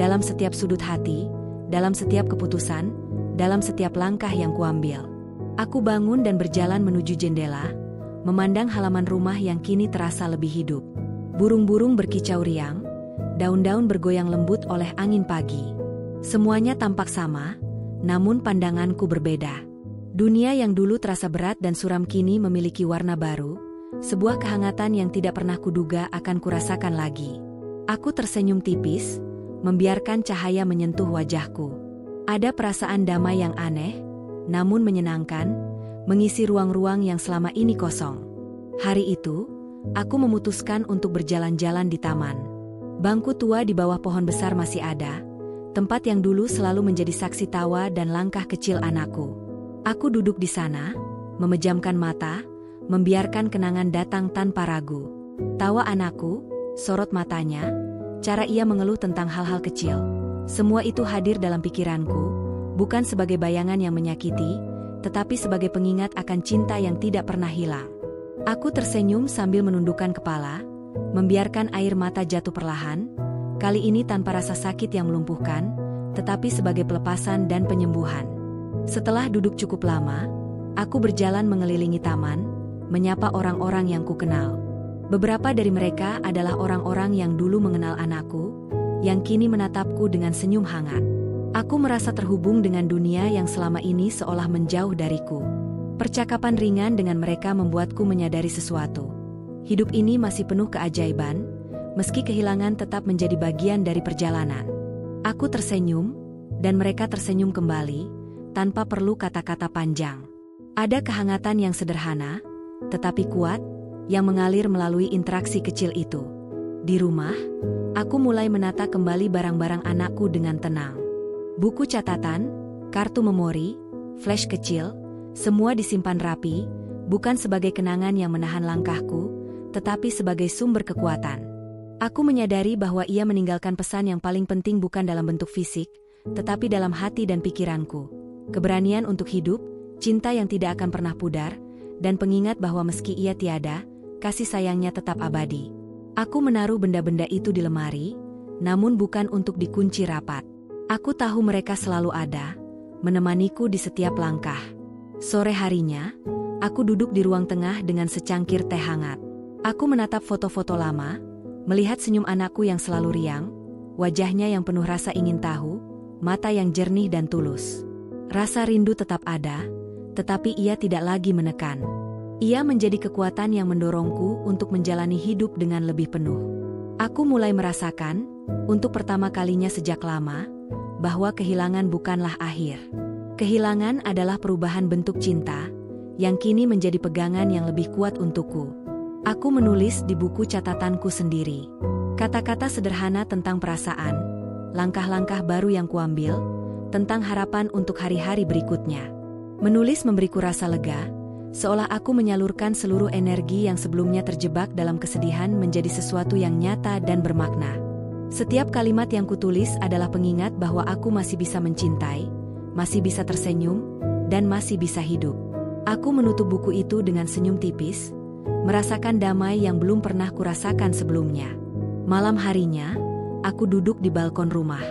dalam setiap sudut hati, dalam setiap keputusan, dalam setiap langkah yang kuambil. Aku bangun dan berjalan menuju jendela, memandang halaman rumah yang kini terasa lebih hidup. Burung-burung berkicau riang, daun-daun bergoyang lembut oleh angin pagi. Semuanya tampak sama, namun pandanganku berbeda. Dunia yang dulu terasa berat dan suram kini memiliki warna baru, sebuah kehangatan yang tidak pernah kuduga akan kurasakan lagi. Aku tersenyum tipis, membiarkan cahaya menyentuh wajahku. Ada perasaan damai yang aneh, namun menyenangkan, mengisi ruang-ruang yang selama ini kosong. Hari itu, aku memutuskan untuk berjalan-jalan di taman. Bangku tua di bawah pohon besar masih ada, tempat yang dulu selalu menjadi saksi tawa dan langkah kecil anakku. Aku duduk di sana, memejamkan mata, membiarkan kenangan datang tanpa ragu. Tawa anakku, sorot matanya, cara ia mengeluh tentang hal-hal kecil. Semua itu hadir dalam pikiranku, bukan sebagai bayangan yang menyakiti, tetapi sebagai pengingat akan cinta yang tidak pernah hilang. Aku tersenyum sambil menundukkan kepala, membiarkan air mata jatuh perlahan, kali ini tanpa rasa sakit yang melumpuhkan, tetapi sebagai pelepasan dan penyembuhan. Setelah duduk cukup lama, aku berjalan mengelilingi taman, menyapa orang-orang yang kukenal. Beberapa dari mereka adalah orang-orang yang dulu mengenal anakku, yang kini menatapku dengan senyum hangat. Aku merasa terhubung dengan dunia yang selama ini seolah menjauh dariku. Percakapan ringan dengan mereka membuatku menyadari sesuatu. Hidup ini masih penuh keajaiban, meski kehilangan tetap menjadi bagian dari perjalanan. Aku tersenyum, dan mereka tersenyum kembali, tanpa perlu kata-kata panjang. Ada kehangatan yang sederhana, tetapi kuat, yang mengalir melalui interaksi kecil itu. Di rumah, aku mulai menata kembali barang-barang anakku dengan tenang. Buku catatan, kartu memori, flash kecil, semua disimpan rapi, bukan sebagai kenangan yang menahan langkahku, tetapi sebagai sumber kekuatan. Aku menyadari bahwa ia meninggalkan pesan yang paling penting bukan dalam bentuk fisik, tetapi dalam hati dan pikiranku. Keberanian untuk hidup, cinta yang tidak akan pernah pudar, dan pengingat bahwa meski ia tiada, kasih sayangnya tetap abadi. Aku menaruh benda-benda itu di lemari, namun bukan untuk dikunci rapat. Aku tahu mereka selalu ada, menemaniku di setiap langkah. Sore harinya, aku duduk di ruang tengah dengan secangkir teh hangat. Aku menatap foto-foto lama, melihat senyum anakku yang selalu riang, wajahnya yang penuh rasa ingin tahu, mata yang jernih dan tulus. Rasa rindu tetap ada, tetapi ia tidak lagi menekan. Ia menjadi kekuatan yang mendorongku untuk menjalani hidup dengan lebih penuh. Aku mulai merasakan, untuk pertama kalinya sejak lama, bahwa kehilangan bukanlah akhir. Kehilangan adalah perubahan bentuk cinta, yang kini menjadi pegangan yang lebih kuat untukku. Aku menulis di buku catatanku sendiri. Kata-kata sederhana tentang perasaan, langkah-langkah baru yang kuambil, tentang harapan untuk hari-hari berikutnya. Menulis memberiku rasa lega, seolah aku menyalurkan seluruh energi yang sebelumnya terjebak dalam kesedihan menjadi sesuatu yang nyata dan bermakna. Setiap kalimat yang kutulis adalah pengingat bahwa aku masih bisa mencintai, masih bisa tersenyum, dan masih bisa hidup. Aku menutup buku itu dengan senyum tipis, merasakan damai yang belum pernah kurasakan sebelumnya. Malam harinya, aku duduk di balkon rumah.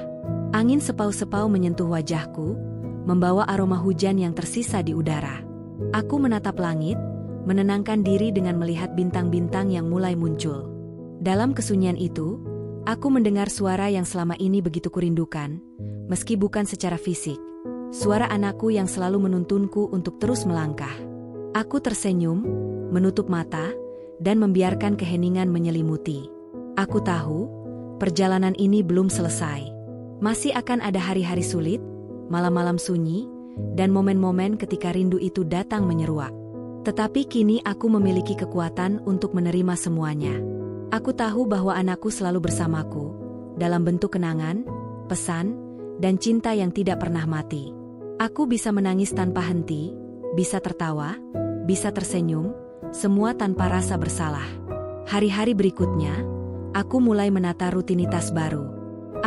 Angin sepau-sepau menyentuh wajahku, membawa aroma hujan yang tersisa di udara. Aku menatap langit, menenangkan diri dengan melihat bintang-bintang yang mulai muncul. Dalam kesunyian itu, aku mendengar suara yang selama ini begitu kurindukan, meski bukan secara fisik. Suara anakku yang selalu menuntunku untuk terus melangkah. Aku tersenyum, menutup mata, dan membiarkan keheningan menyelimuti. Aku tahu, perjalanan ini belum selesai. Masih akan ada hari-hari sulit, malam-malam sunyi, dan momen-momen ketika rindu itu datang menyeruak. Tetapi kini aku memiliki kekuatan untuk menerima semuanya. Aku tahu bahwa anakku selalu bersamaku, dalam bentuk kenangan, pesan, dan cinta yang tidak pernah mati. Aku bisa menangis tanpa henti, bisa tertawa, bisa tersenyum, semua tanpa rasa bersalah. Hari-hari berikutnya, aku mulai menata rutinitas baru.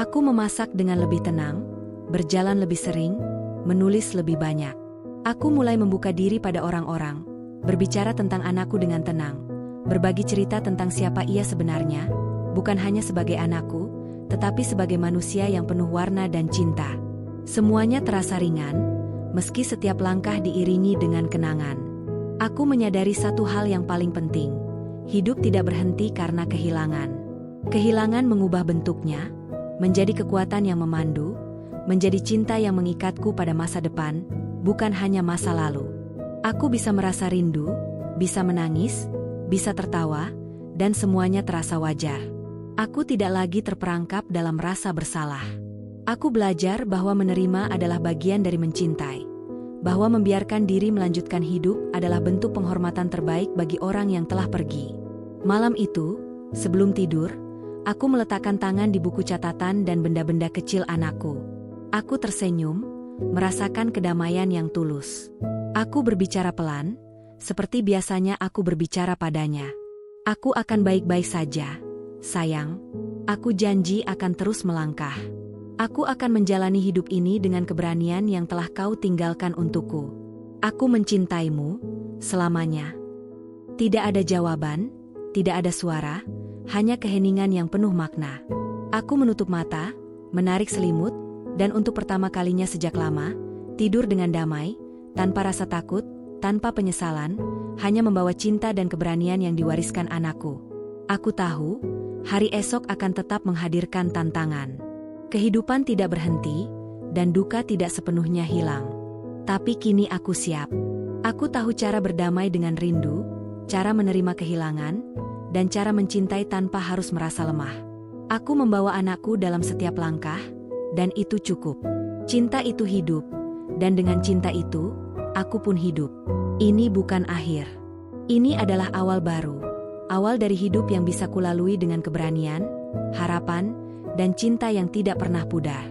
Aku memasak dengan lebih tenang, berjalan lebih sering, menulis lebih banyak. Aku mulai membuka diri pada orang-orang, berbicara tentang anakku dengan tenang, berbagi cerita tentang siapa ia sebenarnya, bukan hanya sebagai anakku, tetapi sebagai manusia yang penuh warna dan cinta. Semuanya terasa ringan, meski setiap langkah diiringi dengan kenangan. Aku menyadari satu hal yang paling penting. Hidup tidak berhenti karena kehilangan. Kehilangan mengubah bentuknya, menjadi kekuatan yang memandu, menjadi cinta yang mengikatku pada masa depan, bukan hanya masa lalu. Aku bisa merasa rindu, bisa menangis, bisa tertawa, dan semuanya terasa wajar. Aku tidak lagi terperangkap dalam rasa bersalah. Aku belajar bahwa menerima adalah bagian dari mencintai, bahwa membiarkan diri melanjutkan hidup adalah bentuk penghormatan terbaik bagi orang yang telah pergi. Malam itu, sebelum tidur, aku meletakkan tangan di buku catatan dan benda-benda kecil anakku. Aku tersenyum, merasakan kedamaian yang tulus. Aku berbicara pelan, seperti biasanya aku berbicara padanya. Aku akan baik-baik saja, sayang. Aku janji akan terus melangkah. Aku akan menjalani hidup ini dengan keberanian yang telah kau tinggalkan untukku. Aku mencintaimu selamanya. Tidak ada jawaban, tidak ada suara, hanya keheningan yang penuh makna. Aku menutup mata, menarik selimut, dan untuk pertama kalinya sejak lama, tidur dengan damai, tanpa rasa takut, tanpa penyesalan, hanya membawa cinta dan keberanian yang diwariskan anakku. Aku tahu, hari esok akan tetap menghadirkan tantangan. Kehidupan tidak berhenti, dan duka tidak sepenuhnya hilang. Tapi kini aku siap. Aku tahu cara berdamai dengan rindu, cara menerima kehilangan, dan cara mencintai tanpa harus merasa lemah. Aku membawa anakku dalam setiap langkah, dan itu cukup. Cinta itu hidup, dan dengan cinta itu, aku pun hidup. Ini bukan akhir. Ini adalah awal baru. Awal dari hidup yang bisa kulalui dengan keberanian, harapan, dan cinta yang tidak pernah pudar.